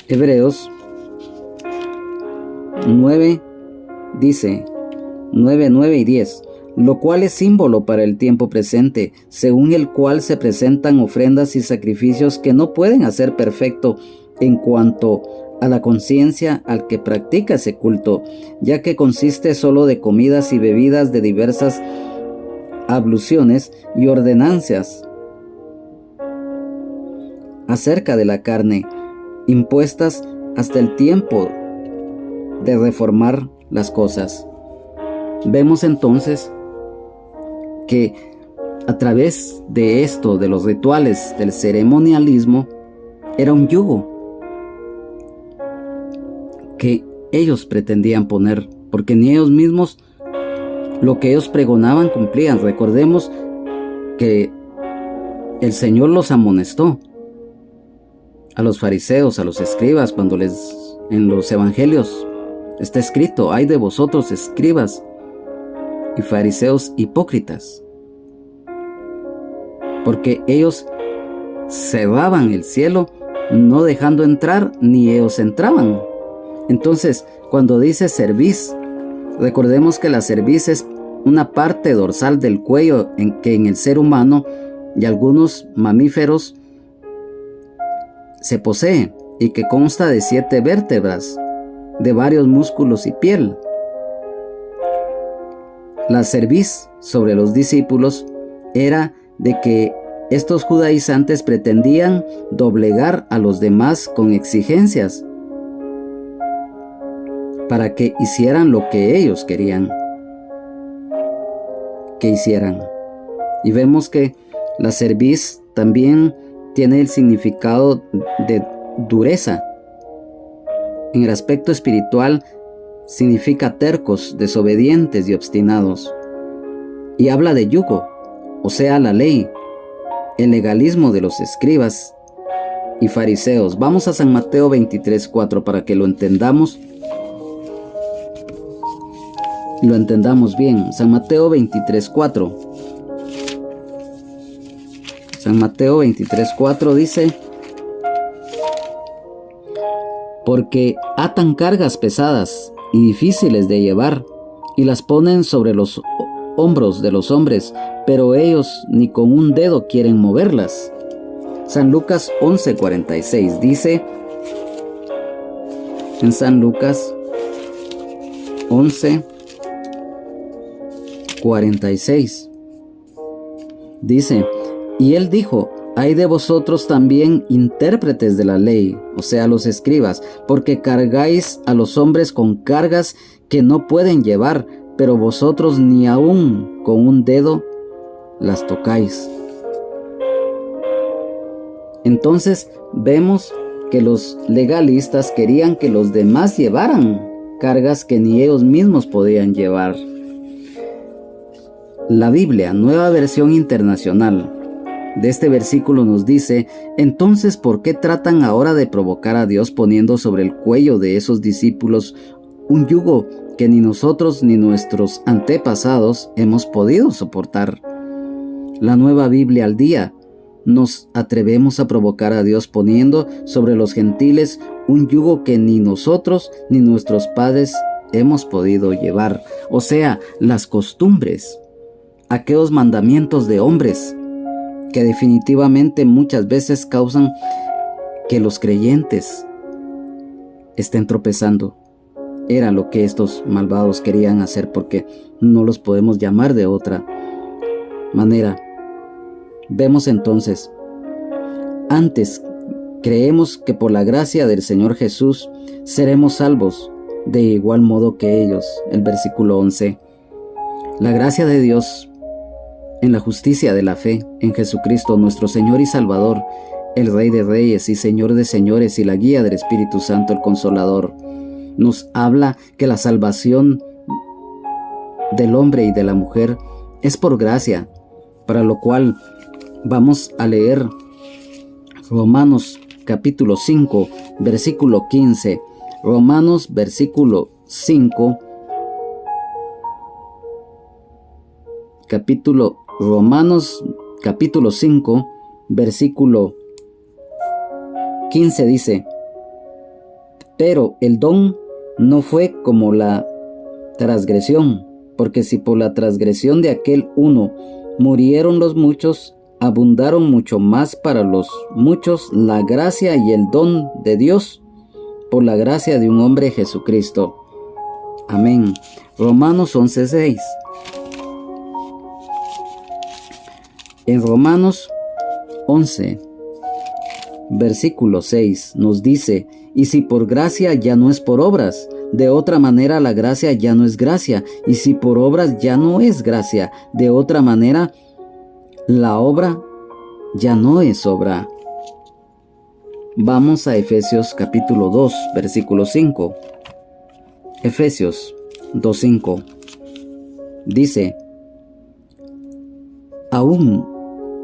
Speaker 1: Hebreos 9 dice, 9 y 10, lo cual es símbolo para el tiempo presente, según el cual se presentan ofrendas y sacrificios que no pueden hacer perfecto en cuanto a la conciencia al que practica ese culto, ya que consiste solo de comidas y bebidas de diversas abluciones y ordenanzas acerca de la carne, impuestas hasta el tiempo de reformar las cosas. Vemos entonces que a través de esto, de los rituales, del ceremonialismo, era un yugo que ellos pretendían poner, porque ni ellos mismos lo que ellos pregonaban cumplían. Recordemos que el Señor los amonestó a los fariseos, a los escribas, cuando en los evangelios está escrito: ay de vosotros, escribas y fariseos hipócritas. porque ellos cerraban el cielo, no dejando entrar, ni ellos entraban. Entonces, cuando dice cerviz, recordemos que la cerviz es una parte dorsal del cuello que en el ser humano y algunos mamíferos se posee y que consta de 7 vértebras, de varios músculos y piel. La cerviz sobre los discípulos era de que estos judaizantes pretendían doblegar a los demás con exigencias para que hicieran lo que ellos querían que hicieran. Y vemos que la cerviz también tiene el significado de dureza. En el aspecto espiritual significa tercos, desobedientes y obstinados. Y habla de yugo, o sea, la ley, el legalismo de los escribas y fariseos. Vamos a San Mateo 23:4 para que lo entendamos bien. San Mateo 23:4. San Mateo 23:4 dice: porque atan cargas pesadas y difíciles de llevar, y las ponen sobre los hombros de los hombres, pero ellos ni con un dedo quieren moverlas. San Lucas 11:46 dice, en San Lucas 11:46 dice: y él dijo: hay de vosotros también intérpretes de la ley, o sea, los escribas, porque cargáis a los hombres con cargas que no pueden llevar, pero vosotros ni aun con un dedo las tocáis. Entonces vemos que los legalistas querían que los demás llevaran cargas que ni ellos mismos podían llevar. La Biblia, Nueva Versión Internacional, de este versículo nos dice: entonces, ¿por qué tratan ahora de provocar a Dios poniendo sobre el cuello de esos discípulos un yugo que ni nosotros ni nuestros antepasados hemos podido soportar? La Nueva Biblia al Día: nos atrevemos a provocar a Dios poniendo sobre los gentiles un yugo que ni nosotros ni nuestros padres hemos podido llevar. O sea, las costumbres, aquellos mandamientos de hombres que definitivamente muchas veces causan que los creyentes estén tropezando. Era lo que estos malvados querían hacer, porque no los podemos llamar de otra manera. Vemos entonces, antes creemos que por la gracia del Señor Jesús seremos salvos de igual modo que ellos. El versículo 11. La gracia de Dios en la justicia de la fe en Jesucristo nuestro Señor y Salvador, el Rey de Reyes y Señor de Señores, y la guía del Espíritu Santo, el Consolador, nos habla que la salvación del hombre y de la mujer es por gracia, para lo cual vamos a leer Romanos capítulo 5, versículo 15. Romanos versículo 5, Romanos capítulo 5, versículo 15 dice: pero el don no fue como la transgresión, porque si por la transgresión de aquel uno murieron los muchos, abundaron mucho más para los muchos la gracia y el don de Dios por la gracia de un hombre, Jesucristo. Amén. Romanos 11:6. En Romanos 11, versículo 6 nos dice: y si por gracia, ya no es por obras. De otra manera la gracia ya no es gracia, y si por obras, ya no es gracia. De otra manera la obra ya no es obra. Vamos a Efesios capítulo 2, versículo 5. Efesios 2:5 dice: aún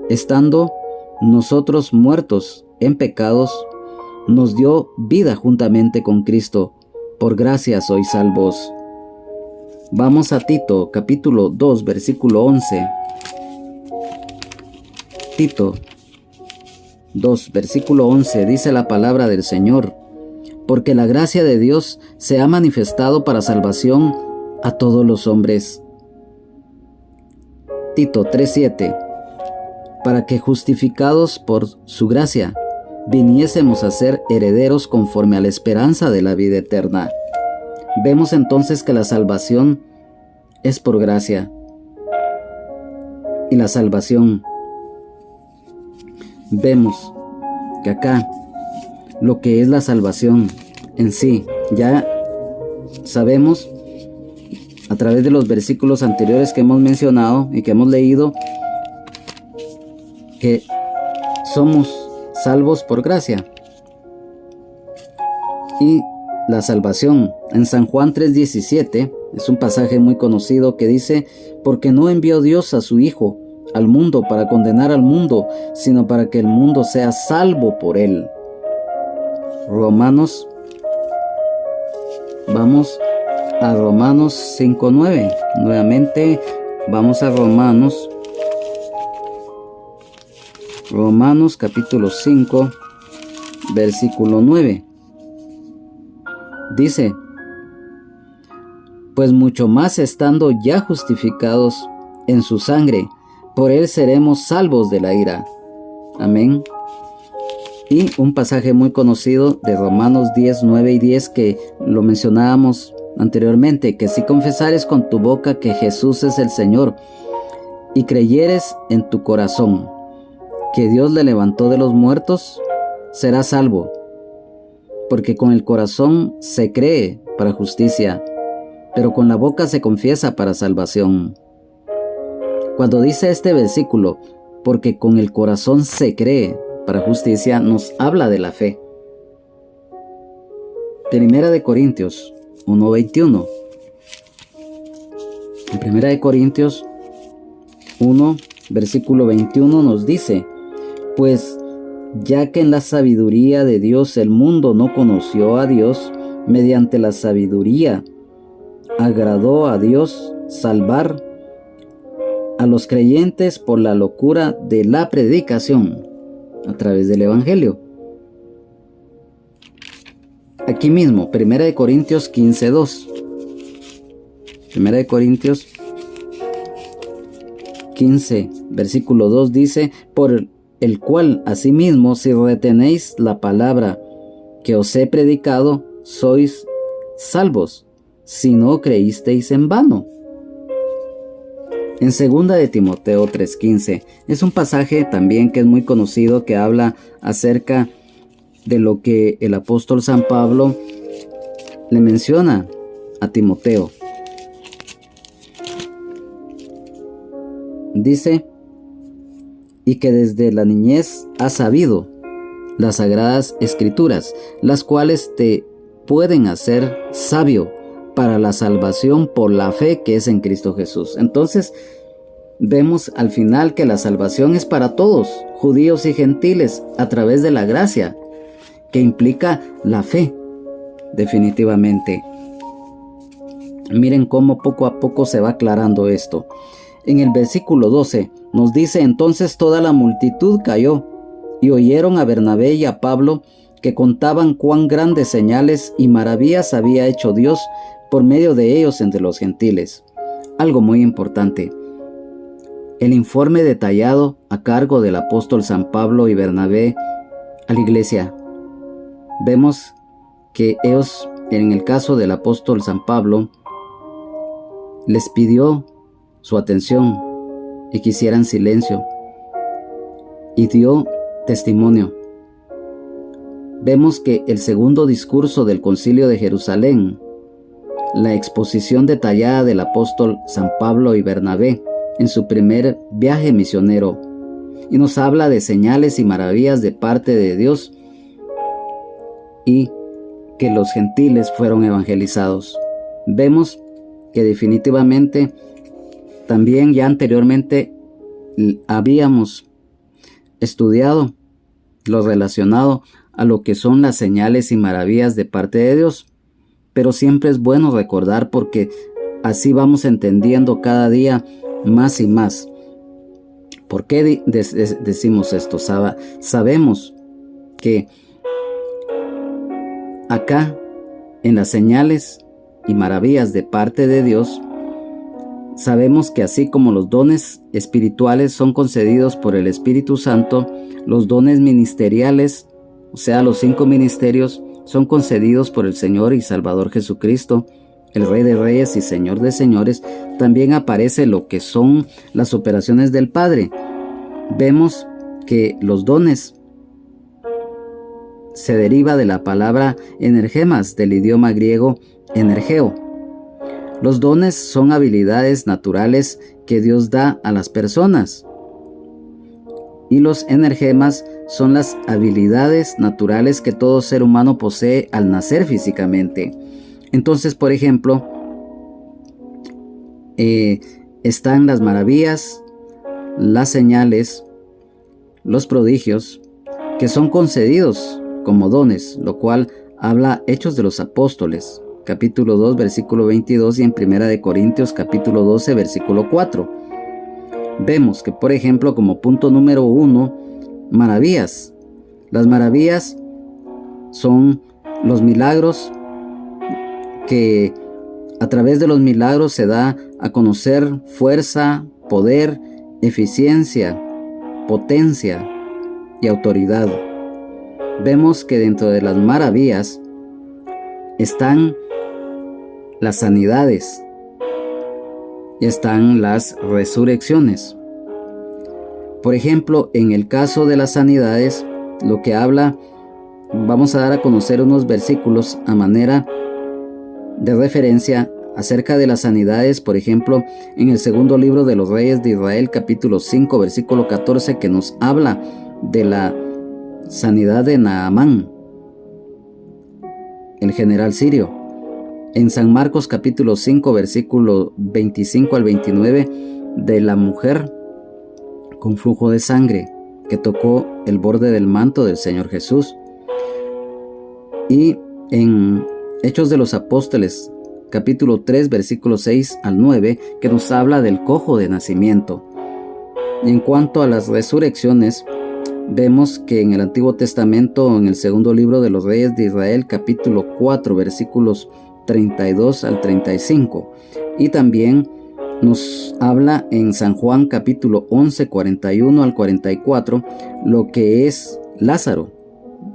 Speaker 1: estando nosotros muertos en pecados, nos dio vida juntamente con Cristo. Por gracia sois salvos. Vamos a Tito capítulo 2, versículo 11. Tito 2, versículo 11, dice la palabra del Señor: porque la gracia de Dios se ha manifestado para salvación a todos los hombres. Tito 3:7, para que justificados por su gracia, viniésemos a ser herederos conforme a la esperanza de la vida eterna. Vemos entonces que la salvación es por gracia. Y la salvación, vemos que acá lo que es la salvación en sí, ya sabemos a través de los versículos anteriores que hemos mencionado y que hemos leído, que somos salvos por gracia. Y la salvación en San Juan 3:17 es un pasaje muy conocido que dice: porque no envió Dios a su Hijo al mundo para condenar al mundo, sino para que el mundo sea salvo por él. Vamos a Romanos 5:9. Nuevamente vamos a Romanos capítulo 5, versículo 9. Dice: pues mucho más estando ya justificados en su sangre, por él seremos salvos de la ira. Amén. Y un pasaje muy conocido de Romanos 10, 9 y 10 que lo mencionábamos anteriormente, que si confesares con tu boca que Jesús es el Señor y creyeres en tu corazón que Dios le levantó de los muertos, serás salvo. Porque con el corazón se cree para justicia, pero con la boca se confiesa para salvación. Cuando dice este versículo, porque con el corazón se cree para justicia, nos habla de la fe. Primera de Corintios 1:21. En Primera de Corintios 1, versículo 21 nos dice: pues ya que en la sabiduría de Dios el mundo no conoció a Dios, mediante la sabiduría agradó a Dios salvar a los creyentes por la locura de la predicación a través del Evangelio. Aquí mismo, 1 Corintios 15:2. 1 Corintios 15, versículo 2 dice: por el cual asimismo, si retenéis la palabra que os he predicado, sois salvos, si no creísteis en vano. En 2 de Timoteo 3:15 es un pasaje también que es muy conocido, que habla acerca de lo que el apóstol San Pablo le menciona a Timoteo. Dice: y que desde la niñez has sabido las sagradas escrituras, las cuales te pueden hacer sabio para la salvación por la fe que es en Cristo Jesús. Entonces, vemos al final que la salvación es para todos, judíos y gentiles, a través de la gracia, que implica la fe, definitivamente. Miren cómo poco a poco se va aclarando esto. En el versículo 12 nos dice: entonces toda la multitud cayó y oyeron a Bernabé y a Pablo, que contaban cuán grandes señales y maravillas había hecho Dios por medio de ellos entre los gentiles. Algo muy importante: el informe detallado a cargo del apóstol San Pablo y Bernabé a la iglesia. Vemos que ellos, en el caso del apóstol San Pablo, les pidió su atención y que hicieran silencio, y dio testimonio. Vemos que el segundo discurso del Concilio de Jerusalén, la exposición detallada del apóstol San Pablo y Bernabé en su primer viaje misionero, y nos habla de señales y maravillas de parte de Dios y que los gentiles fueron evangelizados. Vemos que definitivamente también ya anteriormente habíamos estudiado lo relacionado a lo que son las señales y maravillas de parte de Dios, pero siempre es bueno recordar, porque así vamos entendiendo cada día más y más ¿Por qué decimos esto? Sabemos que acá, en las señales y maravillas de parte de Dios, sabemos que así como los dones espirituales son concedidos por el Espíritu Santo, los dones ministeriales, o sea, los 5 ministerios, son concedidos por el Señor y Salvador Jesucristo, el Rey de Reyes y Señor de Señores. También aparece lo que son las operaciones del Padre. Vemos que los dones se deriva de la palabra energemas, del idioma griego energeo. Los dones son habilidades naturales que Dios da a las personas. Y los energemas son las habilidades naturales que todo ser humano posee al nacer físicamente. Entonces, por ejemplo, están las maravillas, las señales, los prodigios, que son concedidos como dones, lo cual habla Hechos de los Apóstoles, capítulo 2, versículo 22, y en 1 Corintios, capítulo 12, versículo 4. Vemos que, por ejemplo, como punto número 1, maravillas. Las maravillas son los milagros que a través de los milagros se da a conocer fuerza, poder, eficiencia, potencia y autoridad. Vemos que dentro de las maravillas están las sanidades y están las resurrecciones. Por ejemplo, en el caso de las sanidades, lo que habla, vamos a dar a conocer unos versículos a manera de referencia acerca de las sanidades. Por ejemplo, en el segundo libro de los Reyes de Israel, capítulo 5, versículo 14, que nos habla de la sanidad de Naamán, el general sirio. En San Marcos capítulo 5, versículo 25 al 29, de la mujer con flujo de sangre que tocó el borde del manto del Señor Jesús. Y en Hechos de los Apóstoles capítulo 3, versículo 6 al 9, que nos habla del cojo de nacimiento. Y en cuanto a las resurrecciones, vemos que en el Antiguo Testamento, en el segundo libro de los Reyes de Israel, capítulo 4, versículos 32 al 35. Y también nos habla en San Juan, capítulo 11, 41 al 44, lo que es Lázaro,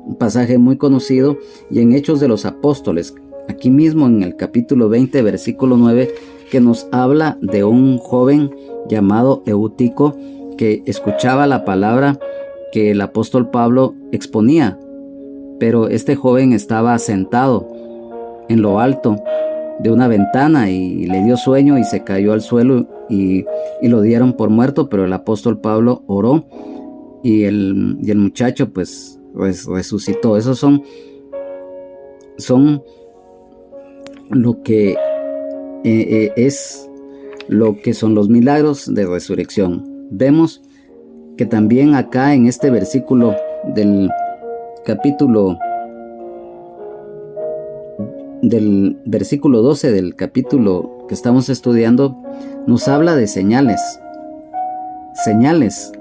Speaker 1: un pasaje muy conocido. Y en Hechos de los Apóstoles, aquí mismo en el capítulo 20, versículo 9, que nos habla de un joven llamado Eutico que escuchaba la palabra que el apóstol Pablo exponía, pero este joven estaba sentado en lo alto de una ventana y le dio sueño y se cayó al suelo y lo dieron por muerto, pero el apóstol Pablo oró y el muchacho pues resucitó. Esos son lo que es lo que son los milagros de resurrección. Vemos que también acá en este versículo del versículo 12 del capítulo que estamos estudiando, nos habla de señales,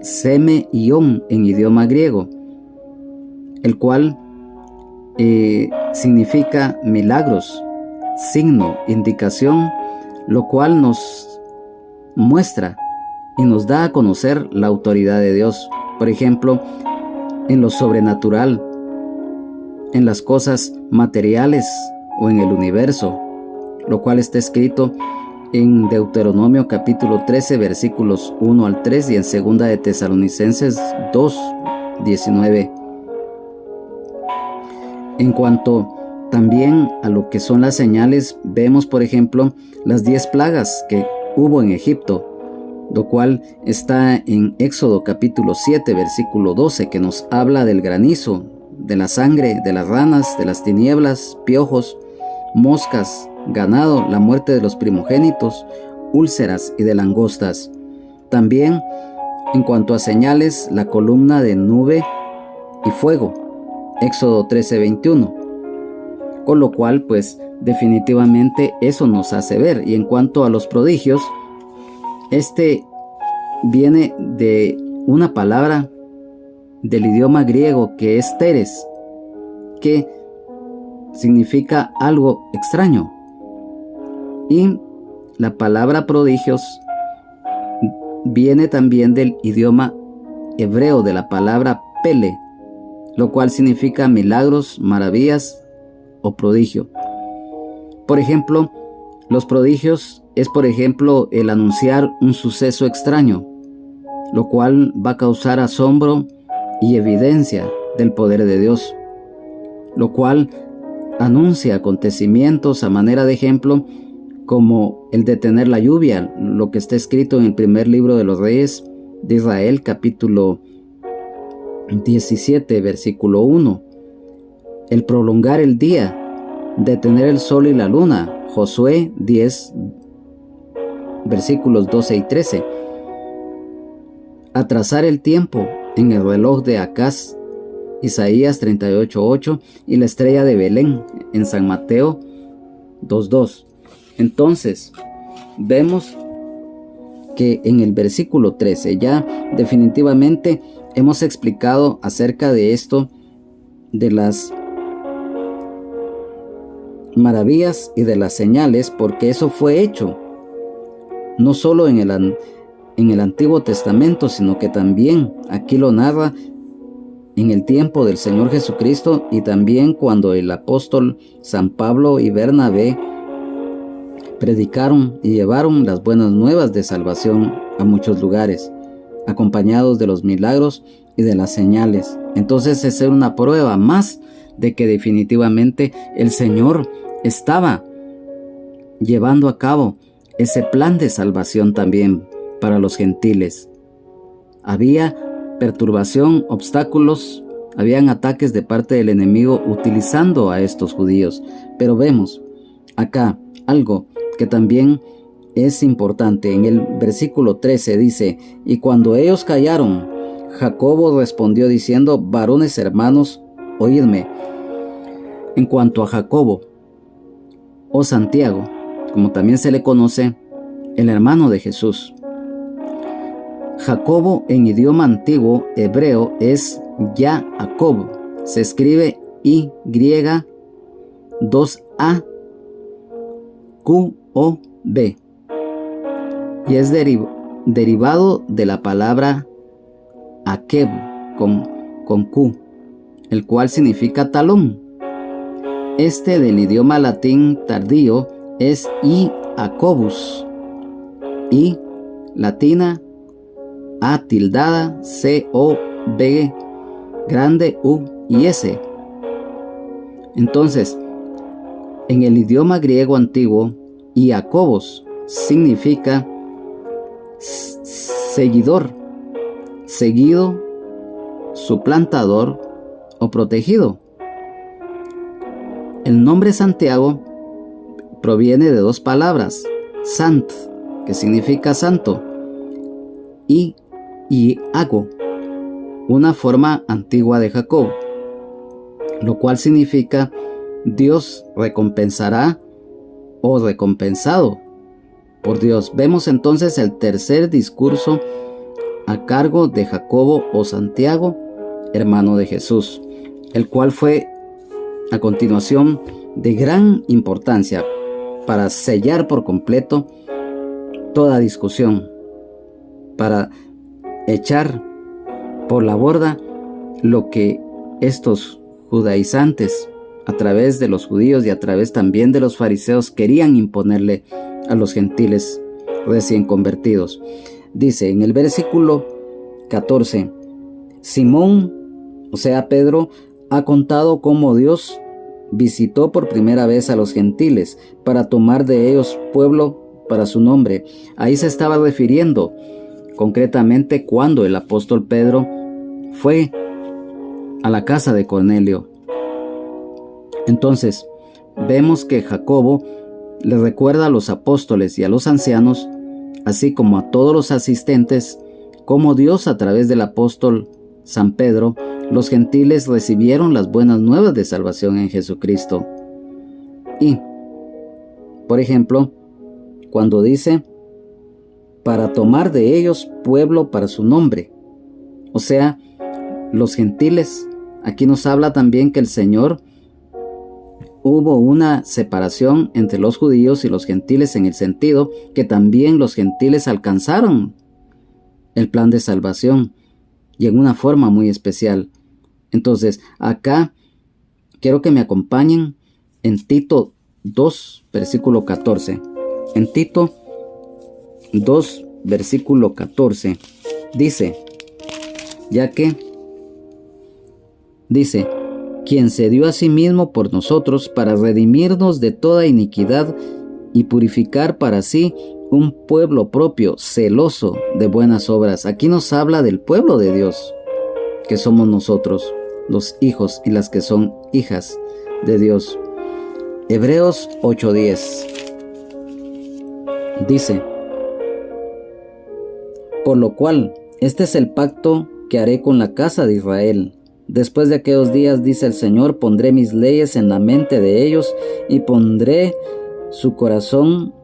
Speaker 1: seme ion en idioma griego, el cual significa milagros, signo, indicación, lo cual nos muestra y nos da a conocer la autoridad de Dios. Por ejemplo, en lo sobrenatural, en las cosas materiales o en el universo, lo cual está escrito en Deuteronomio capítulo 13, versículos 1 al 3 y en 2 de Tesalonicenses 2, 19. En cuanto también a lo que son las señales, vemos por ejemplo las 10 plagas que hubo en Egipto, lo cual está en Éxodo capítulo 7, versículo 12, que nos habla del granizo, de la sangre, de las ranas, de las tinieblas, piojos, moscas, ganado, la muerte de los primogénitos, úlceras y de langostas. También, en cuanto a señales, la columna de nube y fuego, Éxodo 13, 21. Con lo cual, pues, definitivamente eso nos hace ver. Y en cuanto a los prodigios, este viene de una palabra del idioma griego que es teres, que significa algo extraño. Y la palabra prodigios viene también del idioma hebreo, de la palabra pele, lo cual significa milagros, maravillas o prodigio. Por ejemplo, los prodigios es, por ejemplo, el anunciar un suceso extraño, lo cual va a causar asombro y evidencia del poder de Dios, lo cual anuncia acontecimientos a manera de ejemplo, como el detener la lluvia, lo que está escrito en el primer libro de los Reyes de Israel, capítulo 17, versículo 1. El prolongar el día, detener el sol y la luna, Josué 10, versículos 12 y 13. Atrasar el tiempo en el reloj de Acaz, Isaías 38:8, y la estrella de Belén en San Mateo 2:2. Entonces, vemos que en el versículo 13 ya definitivamente hemos explicado acerca de esto, de las maravillas y de las señales, porque eso fue hecho no solo en el Antiguo Testamento, sino que también aquí lo narra en el tiempo del Señor Jesucristo, y también cuando el apóstol San Pablo y Bernabé predicaron y llevaron las buenas nuevas de salvación a muchos lugares, acompañados de los milagros y de las señales. Entonces es una prueba más de que definitivamente el Señor estaba llevando a cabo ese plan de salvación también para los gentiles. Había perturbación, obstáculos, habían ataques de parte del enemigo utilizando a estos judíos. Pero vemos acá algo que también es importante. En el versículo 13 dice: y cuando ellos callaron, Jacobo respondió diciendo: varones hermanos, oídme. En cuanto a Jacobo, o Santiago, como también se le conoce, el hermano de Jesús. Jacobo en idioma antiguo hebreo es Jacob. Se escribe Y2AQOB y es derivado de la palabra Akeb con Q, el cual significa talón. Este del idioma latín tardío es Iacobus, y latina A tildada COB grande U y S. Entonces, en el idioma griego antiguo, Iacobos significa seguidor, seguido, suplantador o protegido. El nombre Santiago proviene de dos palabras: sant, que significa santo, y Iago, una forma antigua de Jacob, lo cual significa Dios recompensará o recompensado por Dios. Vemos entonces el tercer discurso a cargo de Jacobo o Santiago, hermano de Jesús, el cual fue a continuación de gran importancia para sellar por completo toda discusión, para echar por la borda lo que estos judaizantes, a través de los judíos y a través también de los fariseos, querían imponerle a los gentiles recién convertidos. Dice en el versículo 14: Simón, o sea Pedro, ha contado cómo Dios visitó por primera vez a los gentiles para tomar de ellos pueblo para su nombre. Ahí se estaba refiriendo concretamente cuando el apóstol Pedro fue a la casa de Cornelio. Entonces, vemos que Jacobo le recuerda a los apóstoles y a los ancianos, así como a todos los asistentes, cómo Dios, a través del apóstol San Pedro, los gentiles recibieron las buenas nuevas de salvación en Jesucristo. Y, por ejemplo, cuando dice para tomar de ellos pueblo para su nombre. O sea, los gentiles. Aquí nos habla también que el Señor hubo una separación entre los judíos y los gentiles, en el sentido que también los gentiles alcanzaron el plan de salvación y en una forma muy especial. Entonces, acá quiero que me acompañen en Tito 2, versículo 14. En Tito 2, versículo 14, dice, quien se dio a sí mismo por nosotros para redimirnos de toda iniquidad y purificar para sí un pueblo propio, celoso de buenas obras. Aquí nos habla del pueblo de Dios, que somos nosotros, los hijos y las que son hijas de Dios. Hebreos 8:10 dice, por lo cual, este es el pacto que haré con la casa de Israel. Después de aquellos días, dice el Señor, pondré mis leyes en la mente de ellos y pondré su corazón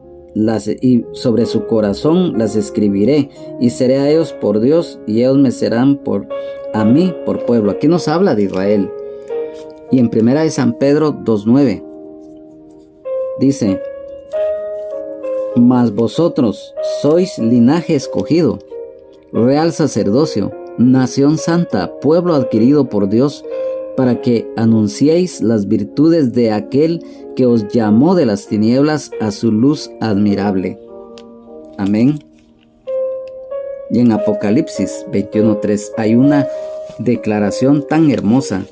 Speaker 1: y sobre su corazón las escribiré, y seré a ellos por Dios, y ellos me serán a mí por pueblo. Aquí nos habla de Israel. Y en 1 de San Pedro 2:9 dice, mas vosotros sois linaje escogido, real sacerdocio, nación santa, pueblo adquirido por Dios, para que anunciéis las virtudes de aquel que os llamó de las tinieblas a su luz admirable. Amén. Y en Apocalipsis 21:3 hay una declaración tan hermosa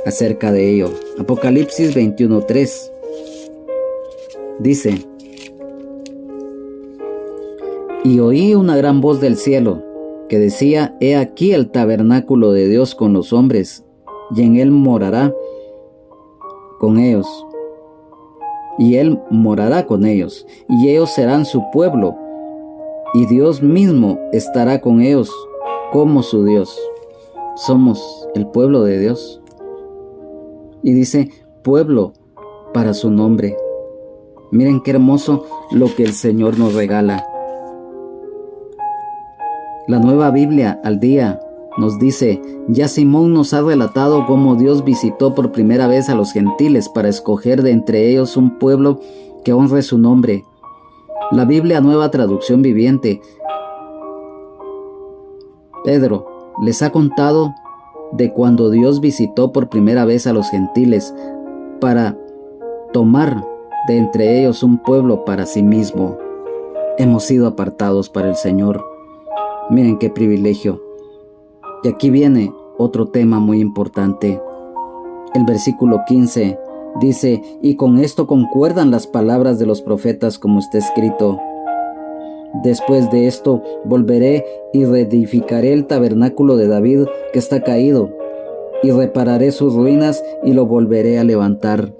Speaker 1: acerca de ello. Apocalipsis 21:3 dice, y oí una gran voz del cielo que decía, he aquí el tabernáculo de Dios con los hombres, y en él morará con ellos, y él morará con ellos, y ellos serán su pueblo, y Dios mismo estará con ellos como su Dios. Somos el pueblo de Dios. Y dice, pueblo para su nombre. Miren qué hermoso lo que el Señor nos regala. La Nueva Biblia al día nos dice, ya Simón nos ha relatado cómo Dios visitó por primera vez a los gentiles para escoger de entre ellos un pueblo que honre su nombre. La Biblia Nueva Traducción Viviente, Pedro les ha contado de cuando Dios visitó por primera vez a los gentiles para tomar de entre ellos un pueblo para sí mismo. Hemos sido apartados para el Señor. Miren qué privilegio. Y aquí viene otro tema muy importante. El versículo 15 dice, y con esto concuerdan las palabras de los profetas como está escrito. Después de esto volveré y reedificaré el tabernáculo de David que está caído, y repararé sus ruinas y lo volveré a levantar,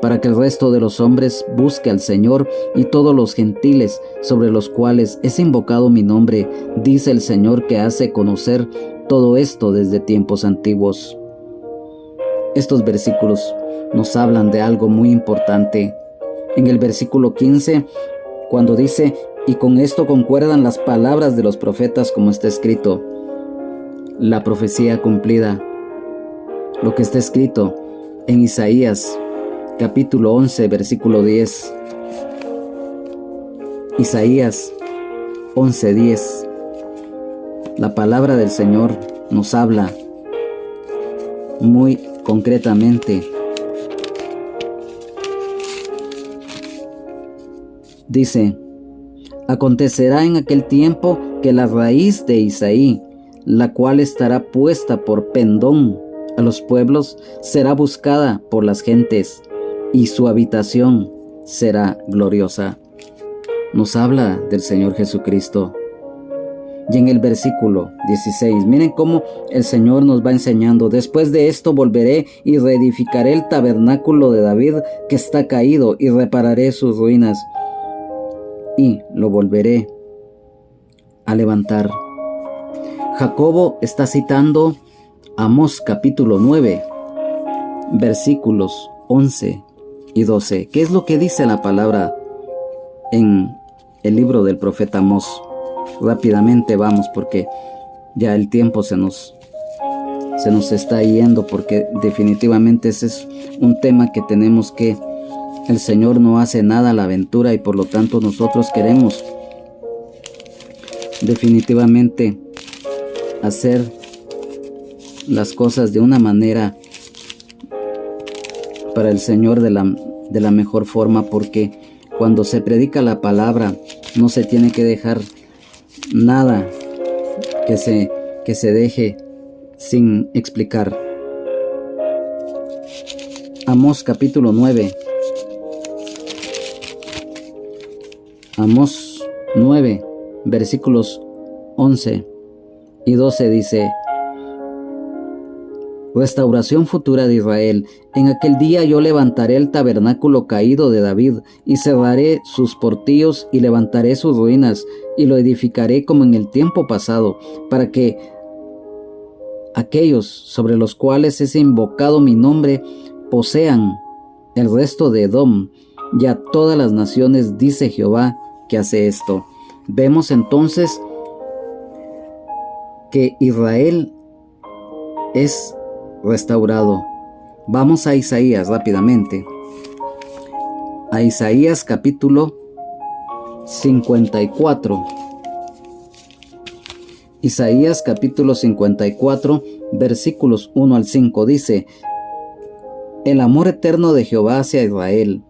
Speaker 1: para que el resto de los hombres busque al Señor y todos los gentiles sobre los cuales es invocado mi nombre, dice el Señor que hace conocer todo esto desde tiempos antiguos. Estos versículos nos hablan de algo muy importante. En el versículo 15, cuando dice, y con esto concuerdan las palabras de los profetas como está escrito, la profecía cumplida, lo que está escrito en Isaías capítulo 11, versículo 10. Isaías 11:10. La palabra del Señor nos habla muy concretamente. Dice, acontecerá en aquel tiempo que la raíz de Isaí, la cual estará puesta por pendón a los pueblos, será buscada por las gentes, y su habitación será gloriosa. Nos habla del Señor Jesucristo. Y en el versículo 16, miren cómo el Señor nos va enseñando, después de esto volveré y reedificaré el tabernáculo de David que está caído, y repararé sus ruinas, y lo volveré a levantar. Jacobo está citando Amós capítulo 9, versículos 11 y 12. ¿Qué es lo que dice la palabra en el libro del profeta Amós. Rápidamente vamos porque ya el tiempo se nos está yendo, porque definitivamente ese es un tema que tenemos que, el Señor no hace nada a la aventura y por lo tanto nosotros queremos definitivamente hacer las cosas de una manera para el Señor de la mejor forma, porque cuando se predica la palabra no se tiene que dejar nada que se deje sin explicar. Amós capítulo 9. Amós 9, versículos 11 y 12 dice: Restauración futura de Israel. En aquel día yo levantaré el tabernáculo caído de David, y cerraré sus portillos, y levantaré sus ruinas, y lo edificaré como en el tiempo pasado, para que aquellos sobre los cuales es invocado mi nombre posean el resto de Edom, y a todas las naciones, dice Jehová, que hace esto. Vemos entonces que Israel es restaurado. Vamos a Isaías rápidamente. A Isaías capítulo 54. Isaías capítulo 54, versículos 1 al 5 dice: El amor eterno de Jehová hacia Israel.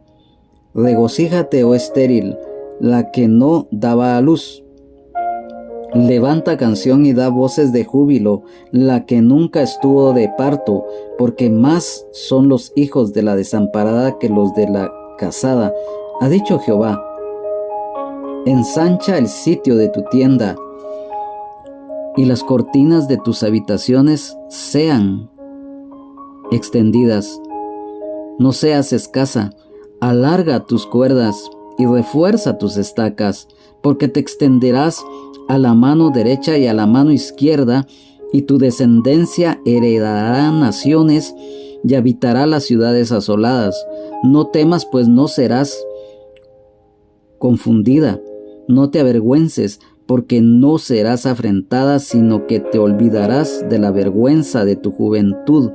Speaker 1: Regocíjate, oh estéril, la que no daba a luz. Levanta canción y da voces de júbilo, la que nunca estuvo de parto, porque más son los hijos de la desamparada que los de la casada. Ha dicho Jehová: ensancha el sitio de tu tienda, y las cortinas de tus habitaciones sean extendidas. No seas escasa, alarga tus cuerdas y refuerza tus estacas, porque te extenderás a la mano derecha y a la mano izquierda, y tu descendencia heredará naciones y habitará las ciudades asoladas. No temas, pues no serás confundida, no te avergüences, porque no serás afrentada, sino que te olvidarás de la vergüenza de tu juventud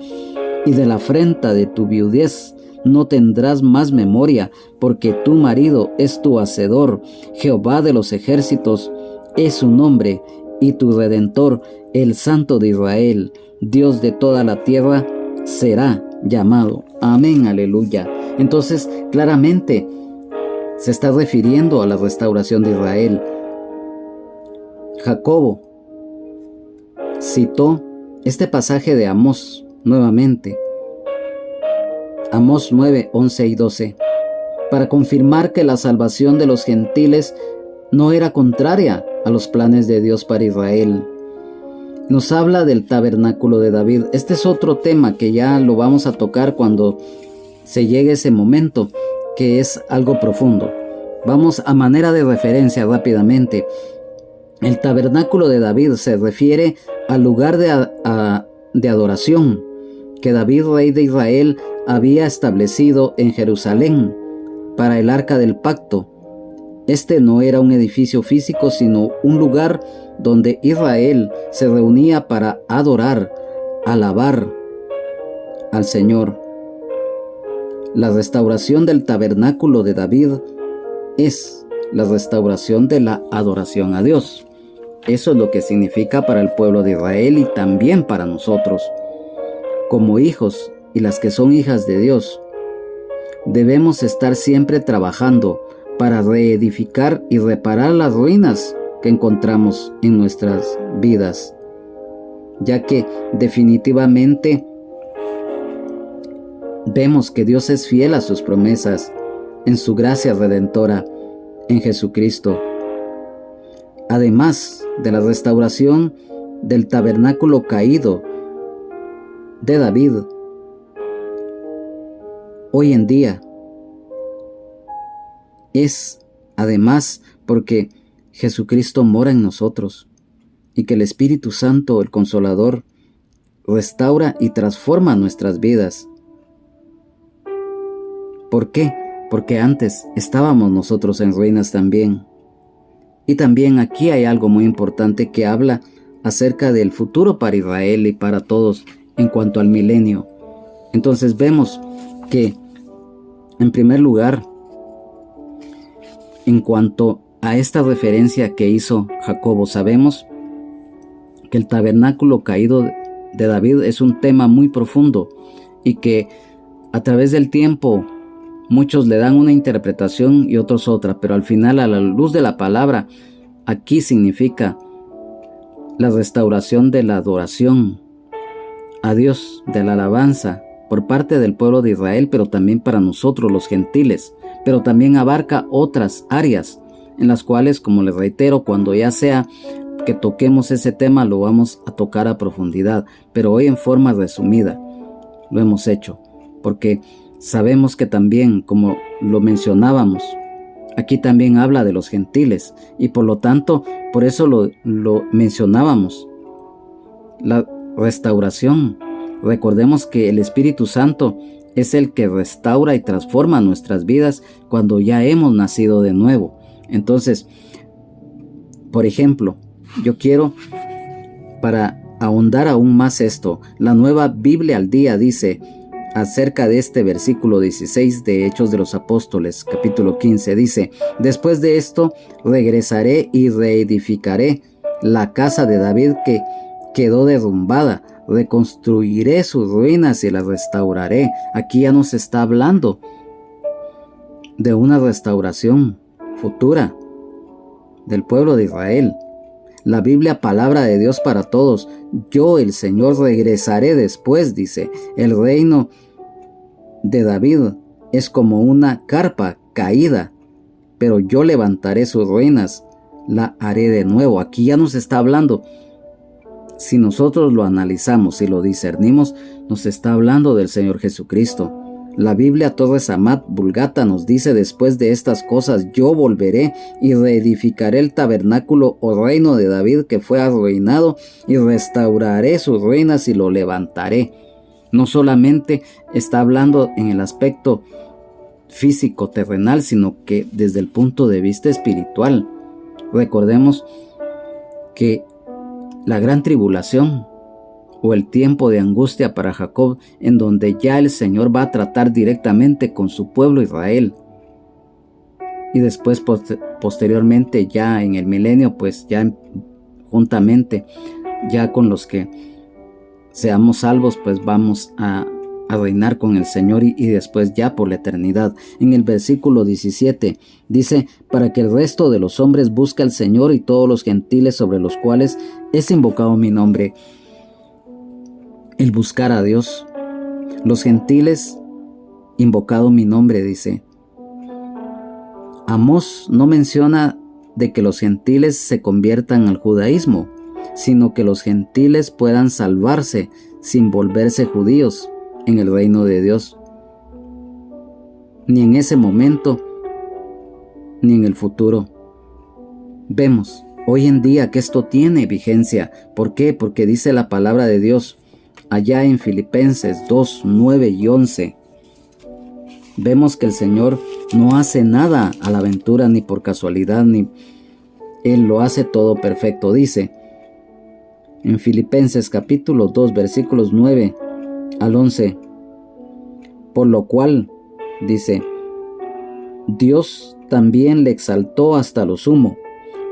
Speaker 1: y de la afrenta de tu viudez. No tendrás más memoria, porque tu marido es tu hacedor. Jehová de los ejércitos es su nombre, y tu Redentor, el Santo de Israel, Dios de toda la tierra, será llamado. Amén, aleluya. Entonces, claramente se está refiriendo a la restauración de Israel. Jacobo citó este pasaje de Amós nuevamente. Amós 9, 11 y 12, para confirmar que la salvación de los gentiles no era contraria a los planes de Dios para Israel. Nos habla del tabernáculo de David. Este es otro tema que ya lo vamos a tocar cuando se llegue ese momento, que es algo profundo. Vamos a manera de referencia rápidamente. El tabernáculo de David se refiere al lugar de adoración que David, rey de Israel, había establecido en Jerusalén para el arca del pacto. Este no era un edificio físico, sino un lugar donde Israel se reunía para adorar, alabar al Señor. La restauración del tabernáculo de David es la restauración de la adoración a Dios. Eso es lo que significa para el pueblo de Israel y también para nosotros. Como hijos y las que son hijas de Dios, debemos estar siempre trabajando para reedificar y reparar las ruinas que encontramos en nuestras vidas, ya que definitivamente vemos que Dios es fiel a sus promesas en su gracia redentora en Jesucristo. Además de la restauración del tabernáculo caído de David, hoy en día es además porque Jesucristo mora en nosotros y que el Espíritu Santo, el Consolador, restaura y transforma nuestras vidas. ¿Por qué? Porque antes estábamos nosotros en ruinas también. Y también aquí hay algo muy importante que habla acerca del futuro para Israel y para todos en cuanto al milenio. Entonces vemos que, en primer lugar, en cuanto a esta referencia que hizo Jacobo, sabemos que el tabernáculo caído de David es un tema muy profundo y que a través del tiempo muchos le dan una interpretación y otros otra, pero al final, a la luz de la palabra, aquí significa la restauración de la adoración a Dios, de la alabanza por parte del pueblo de Israel, pero también para nosotros los gentiles, pero también abarca otras áreas en las cuales, como les reitero, cuando ya sea que toquemos ese tema lo vamos a tocar a profundidad, pero hoy en forma resumida lo hemos hecho, porque sabemos que también, como lo mencionábamos, aquí también habla de los gentiles y por lo tanto, por eso lo mencionábamos, la restauración. Recordemos que el Espíritu Santo es el que restaura y transforma nuestras vidas cuando ya hemos nacido de nuevo. Entonces, por ejemplo, yo quiero, para ahondar aún más esto, la Nueva Biblia al Día dice acerca de este versículo 16 de Hechos de los Apóstoles, capítulo 15, dice: después de esto regresaré y reedificaré la casa de David que quedó derrumbada, reconstruiré sus ruinas y las restauraré. Aquí ya nos está hablando de una restauración futura del pueblo de Israel. La Biblia, palabra de Dios para todos. Yo, el Señor, regresaré después, dice. El reino de David es como una carpa caída, pero yo levantaré sus ruinas, la haré de nuevo. Aquí ya nos está hablando. Si nosotros lo analizamos y lo discernimos, nos está hablando del Señor Jesucristo. La Biblia Torres Amat Vulgata nos dice: después de estas cosas yo volveré y reedificaré el tabernáculo o reino de David que fue arruinado, y restauraré sus ruinas y lo levantaré. No solamente está hablando en el aspecto físico, terrenal, sino que desde el punto de vista espiritual. Recordemos que la gran tribulación o el tiempo de angustia para Jacob, en donde ya el Señor va a tratar directamente con su pueblo Israel, y después posteriormente ya en el milenio, pues ya juntamente ya con los que seamos salvos, pues vamos a reinar con el Señor y después ya por la eternidad. En el versículo 17 dice: para que el resto de los hombres busque al Señor y todos los gentiles sobre los cuales es invocado mi nombre. El buscar a Dios. Los gentiles invocado mi nombre, dice. Amós no menciona de que los gentiles se conviertan al judaísmo, sino que los gentiles puedan salvarse sin volverse judíos en el reino de Dios, ni en ese momento, ni en el futuro. Vemos hoy en día que esto tiene vigencia. ¿Por qué? Porque dice la palabra de Dios allá en Filipenses 2, 9 y 11. Vemos que el Señor no hace nada a la aventura ni por casualidad, ni Él lo hace todo perfecto. Dice en Filipenses capítulo 2 versículos 9 al 11: por lo cual, dice, Dios también le exaltó hasta lo sumo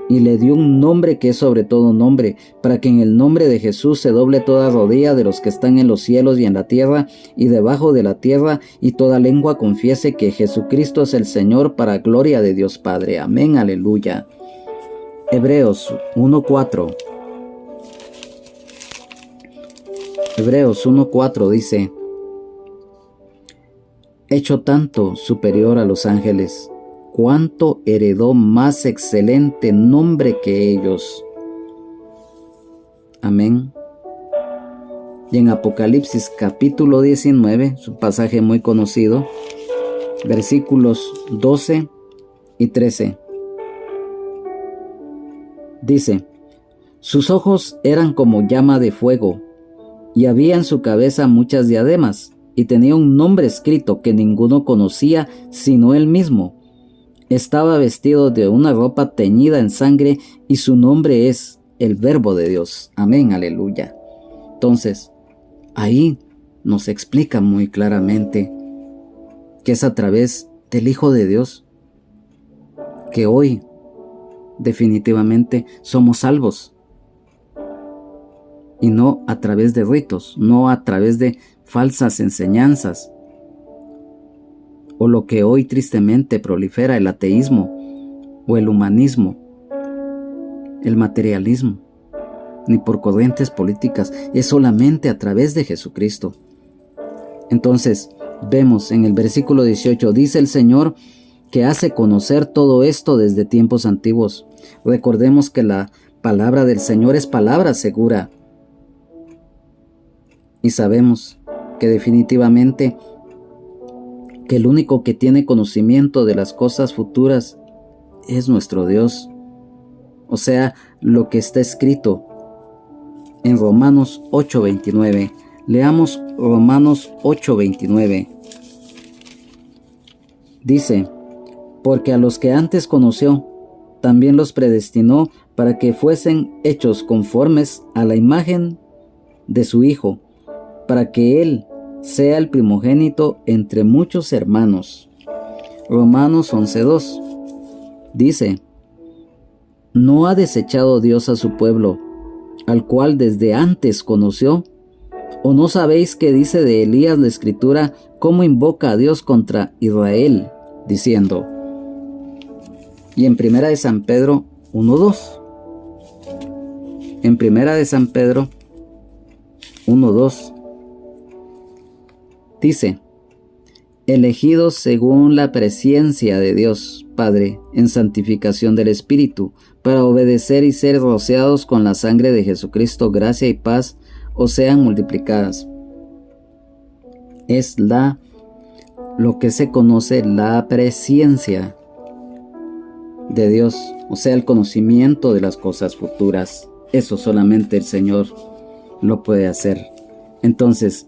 Speaker 1: y le dio un nombre que es sobre todo nombre, para que en el nombre de Jesús se doble toda rodilla de los que están en los cielos y en la tierra y debajo de la tierra, y toda lengua confiese que Jesucristo es el Señor, para gloria de Dios Padre. Amén, aleluya. Hebreos 1:4. Hebreos 1:4 dice: hecho tanto superior a los ángeles, cuánto heredó más excelente nombre que ellos. Amén. Y en Apocalipsis capítulo 19, es un pasaje muy conocido, versículos 12 y 13. Dice: sus ojos eran como llama de fuego, y había en su cabeza muchas diademas, y tenía un nombre escrito que ninguno conocía sino él mismo. estaba vestido de una ropa teñida en sangre y su nombre es el Verbo de Dios. Amén, aleluya. Entonces, ahí nos explica muy claramente que es a través del Hijo de Dios que hoy definitivamente somos salvos. Y no a través de ritos, no a través de falsas enseñanzas, o lo que hoy tristemente prolifera, el ateísmo o el humanismo, el materialismo, ni por corrientes políticas, es solamente a través de Jesucristo. Entonces, vemos en el versículo 18, dice el Señor que hace conocer todo esto desde tiempos antiguos. Recordemos que la palabra del Señor es palabra segura. Y sabemos que definitivamente que el único que tiene conocimiento de las cosas futuras es nuestro Dios. O sea, lo que está escrito en Romanos 8:29. Leamos Romanos 8:29. Dice, porque a los que antes conoció, también los predestinó para que fuesen hechos conformes a la imagen de su Hijo, para que Él sea el primogénito entre muchos hermanos. Romanos 11:2 dice, ¿no ha desechado Dios a su pueblo, al cual desde antes conoció? ¿O no sabéis que dice de Elías la Escritura cómo invoca a Dios contra Israel, diciendo? Y en Primera de San Pedro 1:2. En Primera de San Pedro 1:2 dice, elegidos según la presciencia de Dios Padre en santificación del Espíritu, para obedecer y ser rociados con la sangre de Jesucristo, gracia y paz os sean multiplicadas. Es lo que se conoce la presciencia de Dios, o sea, el conocimiento de las cosas futuras. Eso solamente el Señor lo puede hacer. Entonces,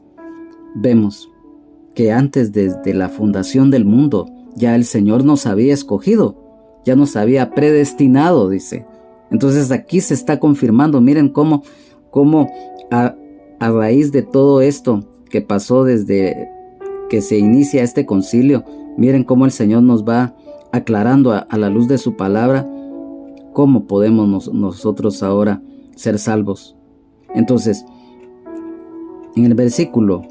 Speaker 1: vemos que antes, desde la fundación del mundo, ya el Señor nos había escogido, ya nos había predestinado, dice. Entonces aquí se está confirmando, miren cómo a raíz de todo esto que pasó desde que se inicia este concilio, miren cómo el Señor nos va aclarando a la luz de su palabra, cómo podemos nosotros ahora ser salvos. Entonces, en el versículo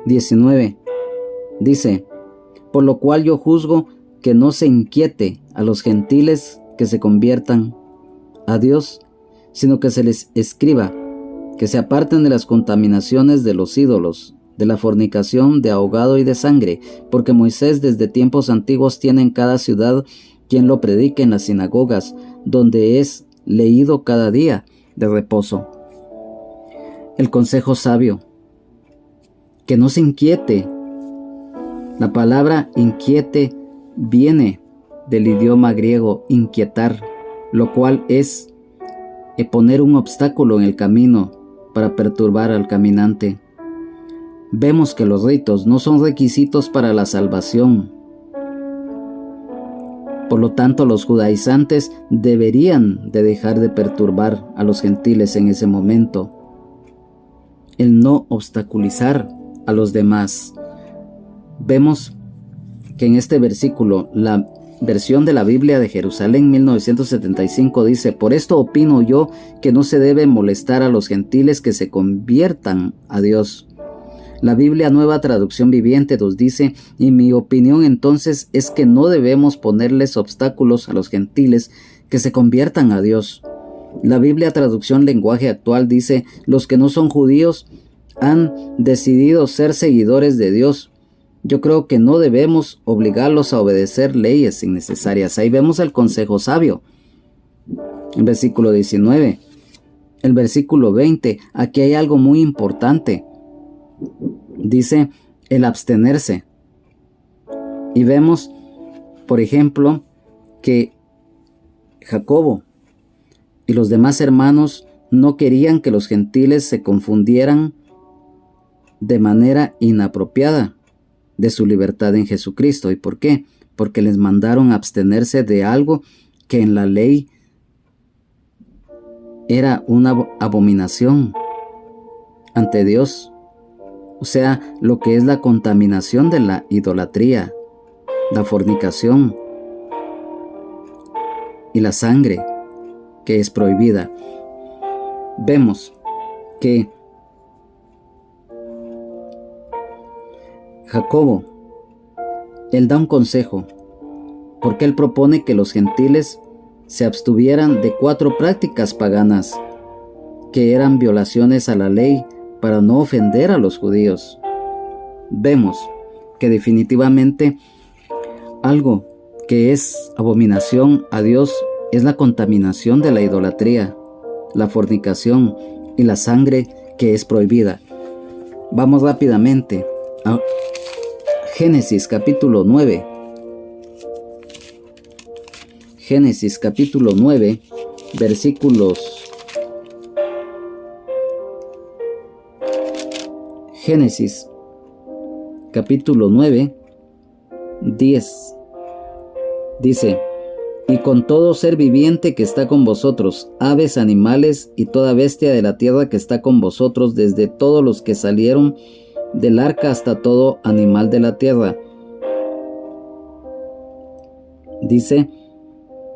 Speaker 1: 19 dice, por lo cual yo juzgo que no se inquiete a los gentiles que se conviertan a Dios, sino que se les escriba que se aparten de las contaminaciones de los ídolos, de la fornicación, de ahogado y de sangre, porque Moisés desde tiempos antiguos tiene en cada ciudad quien lo predique en las sinagogas, donde es leído cada día de reposo. El consejo sabio, que no se inquiete. La palabra inquiete viene del idioma griego inquietar, lo cual es poner un obstáculo en el camino para perturbar al caminante. Vemos que los ritos no son requisitos para la salvación. Por lo tanto, los judaizantes deberían de dejar de perturbar a los gentiles en ese momento. El no obstaculizar a los demás. Vemos que en este versículo, la versión de la Biblia de Jerusalén 1975 dice, por esto opino yo que no se debe molestar a los gentiles que se conviertan a Dios. La Biblia Nueva Traducción Viviente nos dice, y mi opinión entonces es que no debemos ponerles obstáculos a los gentiles que se conviertan a Dios. La Biblia Traducción Lenguaje Actual dice, los que no son judíos han decidido ser seguidores de Dios. Yo creo que no debemos obligarlos a obedecer leyes innecesarias. Ahí vemos el consejo sabio. En versículo 19. El versículo 20. Aquí hay algo muy importante. Dice el abstenerse. Y vemos, por ejemplo, que Jacobo y los demás hermanos no querían que los gentiles se confundieran de manera inapropiada de su libertad en Jesucristo. ¿Y por qué? porque les mandaron abstenerse de algo que en la ley era una abominación ante Dios. O sea, lo que es la contaminación de la idolatría, la fornicación y la sangre que es prohibida. Vemos que Jacobo, él da un consejo, porque él propone que los gentiles se abstuvieran de 4 prácticas paganas, que eran violaciones a la ley para no ofender a los judíos. Vemos que definitivamente algo que es abominación a Dios es la contaminación de la idolatría, la fornicación y la sangre que es prohibida. Vamos rápidamente a Génesis capítulo 9. Génesis capítulo 9, versículos. Génesis capítulo 9, 10. Dice: y con todo ser viviente que está con vosotros, aves, animales y toda bestia de la tierra que está con vosotros, desde todos los que salieron del arca hasta todo animal de la tierra. Dice: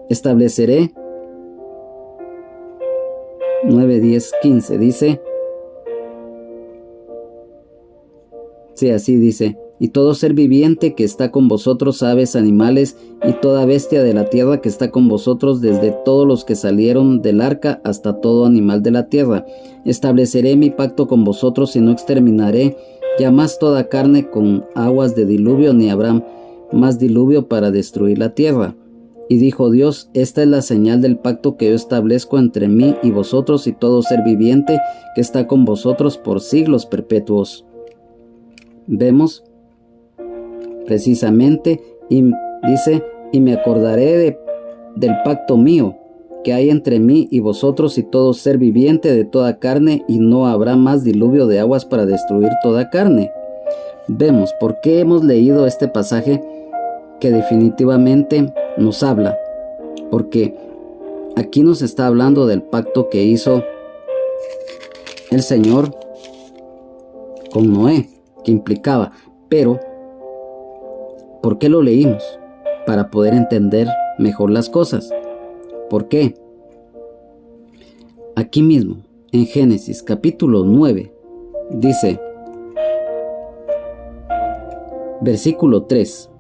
Speaker 1: estableceré 9, 10, 15. Dice, sí, así dice: y todo ser viviente que está con vosotros, aves, animales y toda bestia de la tierra que está con vosotros, desde todos los que salieron del arca hasta todo animal de la tierra. Estableceré mi pacto con vosotros y no exterminaré ya más toda carne con aguas de diluvio, ni habrá más diluvio para destruir la tierra. Y dijo Dios: esta es la señal del pacto que yo establezco entre mí y vosotros y todo ser viviente que está con vosotros por siglos perpetuos. Vemos precisamente, y dice: y me acordaré del pacto mío que hay entre mí y vosotros y todo ser viviente de toda carne, y no habrá más diluvio de aguas para destruir toda carne. Vemos por qué hemos leído este pasaje que definitivamente nos habla, porque aquí nos está hablando del pacto que hizo el Señor con Noé, que implicaba. Pero ¿por qué lo leímos? Para poder entender mejor las cosas. ¿Por qué? Aquí mismo, en Génesis capítulo 9, dice, versículo 3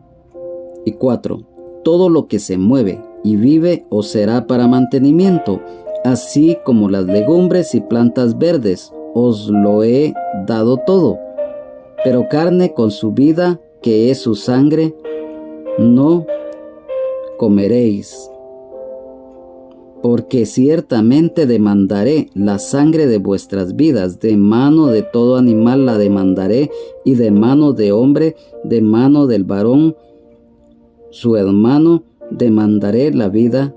Speaker 1: y 4: todo lo que se mueve y vive os será para mantenimiento, así como las legumbres y plantas verdes, os lo he dado todo. Pero carne con su vida, que es su sangre, no comeréis. Porque ciertamente demandaré la sangre de vuestras vidas, de mano de todo animal la demandaré, y de mano de hombre, de mano del varón, su hermano, demandaré la vida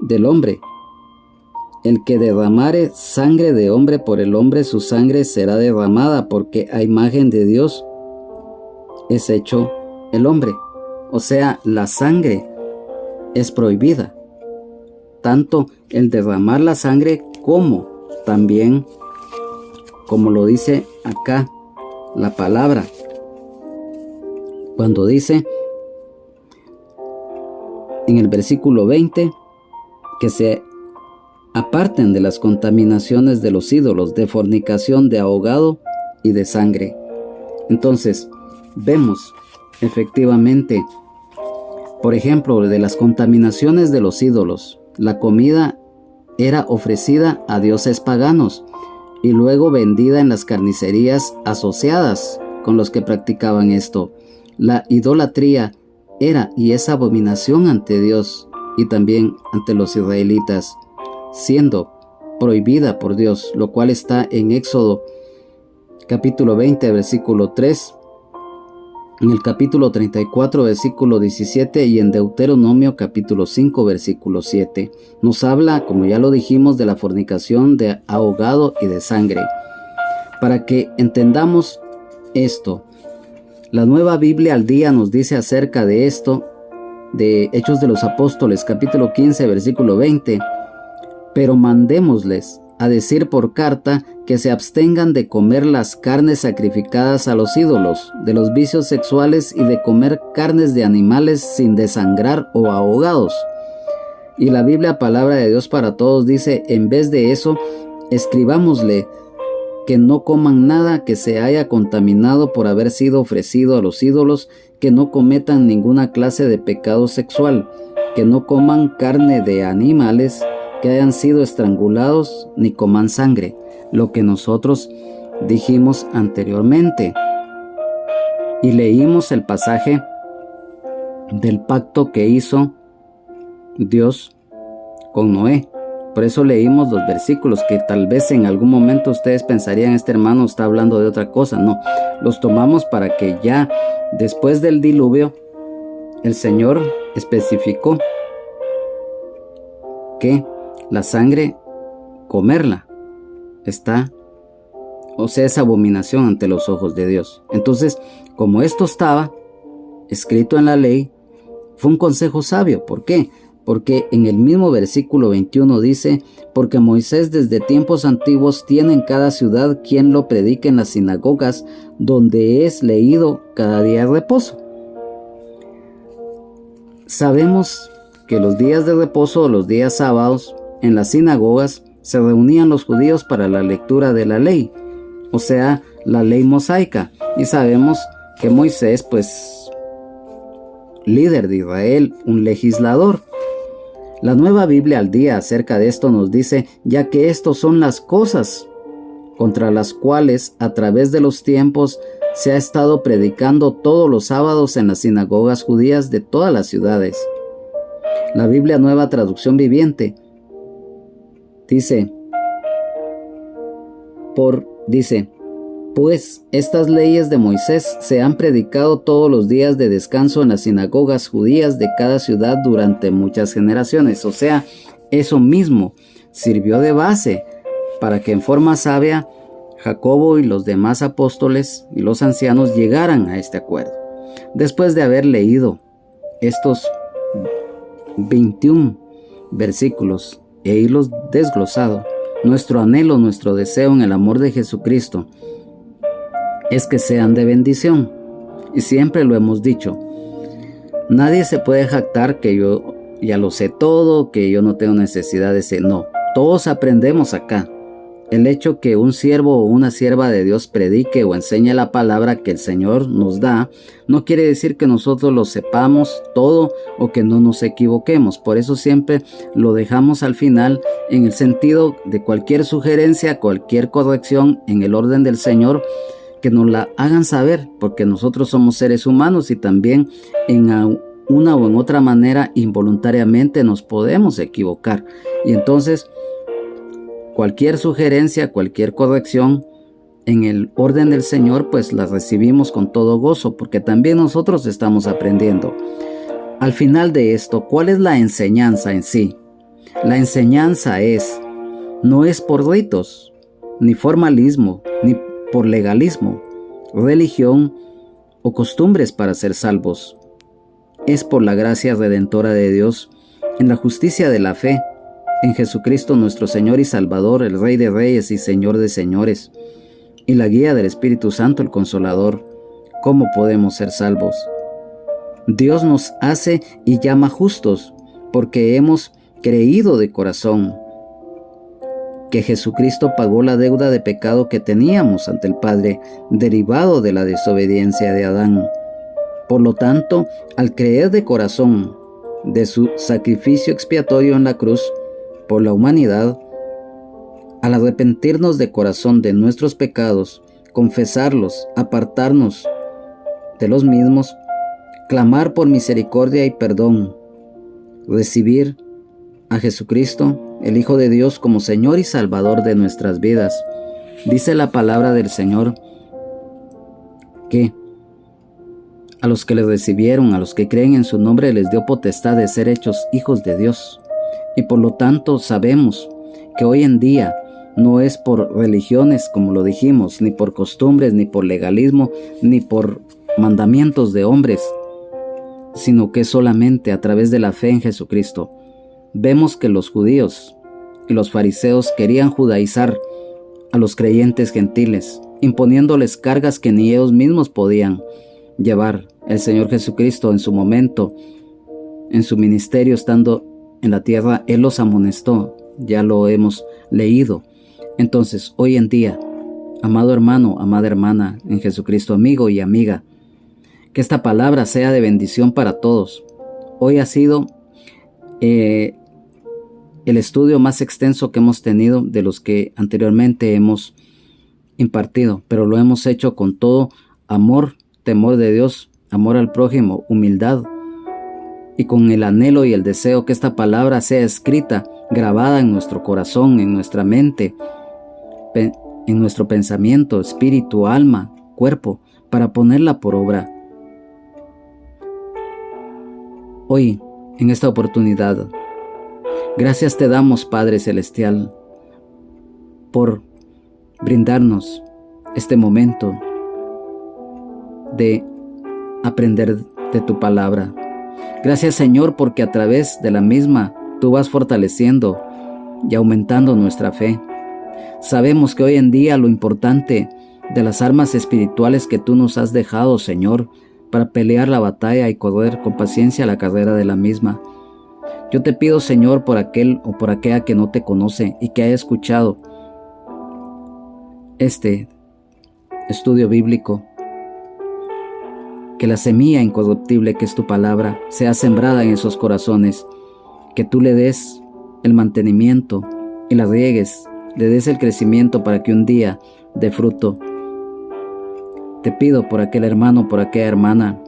Speaker 1: del hombre. El que derramare sangre de hombre por el hombre, su sangre será derramada, porque a imagen de Dios es hecho el hombre. O sea, la sangre es prohibida. Tanto el derramar la sangre como también, como lo dice acá la palabra, cuando dice en el versículo 20 que se aparten de las contaminaciones de los ídolos, de fornicación, de ahogado y de sangre. Entonces, vemos efectivamente, por ejemplo, de las contaminaciones de los ídolos. La comida era ofrecida a dioses paganos y luego vendida en las carnicerías asociadas con los que practicaban esto. La idolatría era y es abominación ante Dios y también ante los israelitas, siendo prohibida por Dios, lo cual está en Éxodo capítulo 20, versículo 3, en el capítulo 34, versículo 17, y en Deuteronomio capítulo 5, versículo 7. Nos habla, como ya lo dijimos, de la fornicación, de ahogado y de sangre. Para que entendamos esto, La Nueva Biblia al Día nos dice acerca de esto, de Hechos de los Apóstoles, capítulo 15, versículo 20. Pero mandémosles a decir por carta que se abstengan de comer las carnes sacrificadas a los ídolos, de los vicios sexuales y de comer carnes de animales sin desangrar o ahogados. Y la Biblia, palabra de Dios para todos, dice, en vez de eso, escribámosle que no coman nada que se haya contaminado por haber sido ofrecido a los ídolos, que no cometan ninguna clase de pecado sexual, que no coman carne de animales que hayan sido estrangulados, ni coman sangre, lo que nosotros dijimos anteriormente. Y leímos el pasaje del pacto que hizo Dios con Noé. Por eso leímos los versículos que tal vez en algún momento ustedes pensarían, este hermano está hablando de otra cosa. No, los tomamos para que ya después del diluvio el Señor especificó que la sangre, comerla, es abominación ante los ojos de Dios. Entonces, como esto estaba escrito en la ley, fue un consejo sabio. ¿Por qué? Porque en el mismo versículo 21 dice, porque Moisés desde tiempos antiguos tiene en cada ciudad quien lo predique en las sinagogas, donde es leído cada día de reposo. Sabemos que los días de reposo o los días sábados en las sinagogas se reunían los judíos para la lectura de la ley, o sea, la ley mosaica. Y sabemos que Moisés, líder de Israel, un legislador. La Nueva Biblia al Día acerca de esto nos dice, ya que estos son las cosas contra las cuales a través de los tiempos se ha estado predicando todos los sábados en las sinagogas judías de todas las ciudades. La Biblia Nueva Traducción Viviente dice, pues estas leyes de Moisés se han predicado todos los días de descanso en las sinagogas judías de cada ciudad durante muchas generaciones. O sea, eso mismo sirvió de base para que en forma sabia Jacobo y los demás apóstoles y los ancianos llegaran a este acuerdo. Después de haber leído estos 21 versículos e irlos desglosado, nuestro anhelo, nuestro deseo en el amor de Jesucristo es que sean de bendición. Y siempre lo hemos dicho, nadie se puede jactar que yo ya lo sé todo, que yo no tengo necesidad de ser. No, todos aprendemos acá. El hecho que un siervo o una sierva de Dios predique o enseñe la palabra que el Señor nos da, no quiere decir que nosotros lo sepamos todo o que no nos equivoquemos. Por eso siempre lo dejamos al final en el sentido de cualquier sugerencia, cualquier corrección en el orden del Señor, que nos la hagan saber, porque nosotros somos seres humanos y también en una o en otra manera involuntariamente nos podemos equivocar. Y entonces cualquier sugerencia, cualquier corrección en el orden del Señor, la recibimos con todo gozo, porque también nosotros estamos aprendiendo. Al final de esto, ¿cuál es la enseñanza en sí? La enseñanza no es por ritos, ni formalismo, ni por legalismo, religión o costumbres para ser salvos. Es por la gracia redentora de Dios, en la justicia de la fe, en Jesucristo nuestro Señor y Salvador, el Rey de Reyes y Señor de Señores, y la guía del Espíritu Santo, el Consolador. ¿Cómo podemos ser salvos? Dios nos hace y llama justos, porque hemos creído de corazón que Jesucristo pagó la deuda de pecado que teníamos ante el Padre, derivado de la desobediencia de Adán. Por lo tanto, al creer de corazón de su sacrificio expiatorio en la cruz por la humanidad, al arrepentirnos de corazón de nuestros pecados, confesarlos, apartarnos de los mismos, clamar por misericordia y perdón, recibir a Jesucristo, el Hijo de Dios, como Señor y Salvador de nuestras vidas. Dice la palabra del Señor que a los que le recibieron, a los que creen en su nombre, les dio potestad de ser hechos hijos de Dios. Y por lo tanto sabemos que hoy en día no es por religiones, como lo dijimos, ni por costumbres, ni por legalismo, ni por mandamientos de hombres, sino que solamente a través de la fe en Jesucristo. Vemos que los judíos y los fariseos querían judaizar a los creyentes gentiles, imponiéndoles cargas que ni ellos mismos podían llevar. El Señor Jesucristo en su momento, en su ministerio estando en la tierra, Él los amonestó, ya lo hemos leído. Entonces, hoy en día, amado hermano, amada hermana en Jesucristo, amigo y amiga, que esta palabra sea de bendición para todos. Hoy ha sido el estudio más extenso que hemos tenido de los que anteriormente hemos impartido, pero lo hemos hecho con todo amor, temor de Dios, amor al prójimo, humildad, y con el anhelo y el deseo que esta palabra sea escrita, grabada en nuestro corazón, en nuestra mente, en nuestro pensamiento, espíritu, alma, cuerpo, para ponerla por obra. Hoy, en esta oportunidad, gracias te damos, Padre Celestial, por brindarnos este momento de aprender de tu palabra. Gracias, Señor, porque a través de la misma tú vas fortaleciendo y aumentando nuestra fe. Sabemos que hoy en día lo importante de las armas espirituales que tú nos has dejado, Señor, para pelear la batalla y correr con paciencia la carrera de la misma. Yo te pido, Señor, por aquel o por aquella que no te conoce y que haya escuchado este estudio bíblico, que la semilla incorruptible que es tu palabra sea sembrada en esos corazones, que tú le des el mantenimiento y la riegues, le des el crecimiento para que un día dé fruto. Te pido por aquel hermano, por aquella hermana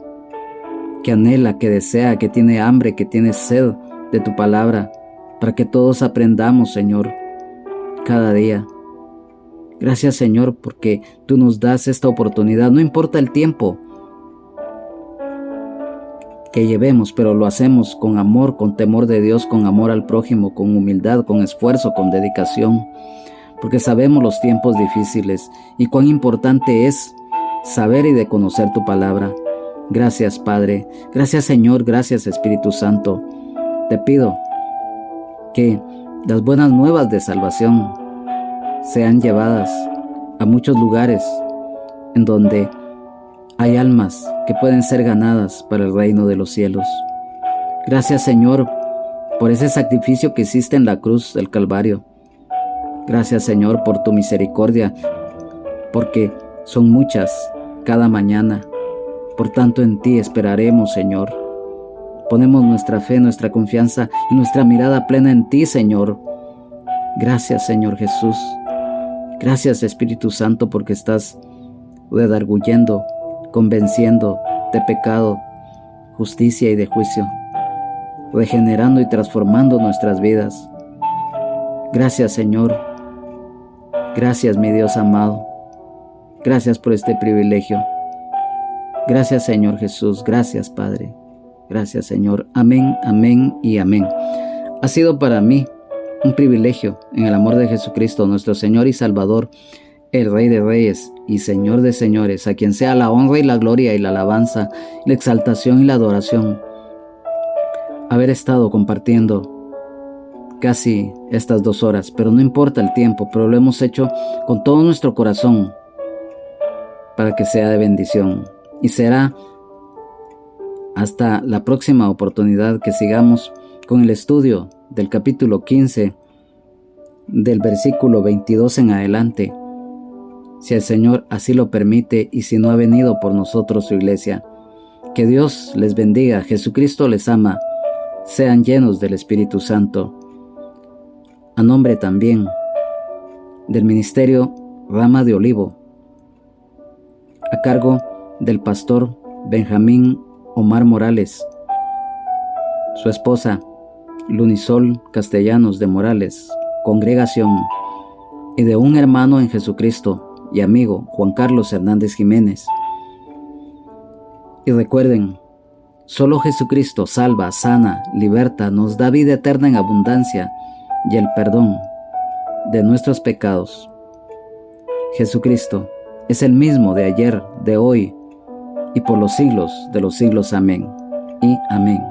Speaker 1: que anhela, que desea, que tiene hambre, que tiene sed de tu palabra, para que todos aprendamos, Señor, cada día. Gracias, Señor, porque tú nos das esta oportunidad, no importa el tiempo que llevemos, pero lo hacemos con amor, con temor de Dios, con amor al prójimo, con humildad, con esfuerzo, con dedicación, porque sabemos los tiempos difíciles y cuán importante es saber y de conocer tu palabra. Gracias, Padre. Gracias, Señor. Gracias, Espíritu Santo. Te pido que las buenas nuevas de salvación sean llevadas a muchos lugares en donde hay almas que pueden ser ganadas para el reino de los cielos. Gracias, Señor, por ese sacrificio que hiciste en la cruz del Calvario. Gracias, Señor, por tu misericordia, porque son muchas cada mañana. Por tanto, en ti esperaremos, Señor. Ponemos nuestra fe, nuestra confianza y nuestra mirada plena en ti, Señor. Gracias, Señor Jesús. Gracias, Espíritu Santo, porque estás redarguyendo, convenciendo de pecado, justicia y de juicio, regenerando y transformando nuestras vidas. Gracias, Señor. Gracias, mi Dios amado. Gracias por este privilegio. Gracias, Señor Jesús. Gracias, Padre. Gracias, Señor. Amén, amén y amén. Ha sido para mí un privilegio, en el amor de Jesucristo, nuestro Señor y Salvador, el Rey de Reyes y Señor de Señores, a quien sea la honra y la gloria y la alabanza, la exaltación y la adoración, haber estado compartiendo casi estas 2 horas, pero no importa el tiempo, pero lo hemos hecho con todo nuestro corazón para que sea de bendición. Y será hasta la próxima oportunidad que sigamos con el estudio del capítulo 15, del versículo 22 en adelante, si el Señor así lo permite y si no ha venido por nosotros su iglesia. Que Dios les bendiga, Jesucristo les ama, sean llenos del Espíritu Santo. A nombre también del Ministerio Rama de Olivo, a cargo del pastor Benjamín Omar Morales, su esposa Lunisol Castellanos de Morales, congregación, y de un hermano en Jesucristo y amigo, Juan Carlos Hernández Jiménez. Y recuerden, solo Jesucristo salva, sana, liberta, nos da vida eterna en abundancia y el perdón de nuestros pecados. Jesucristo es el mismo de ayer, de hoy y por los siglos de los siglos. Amén y amén.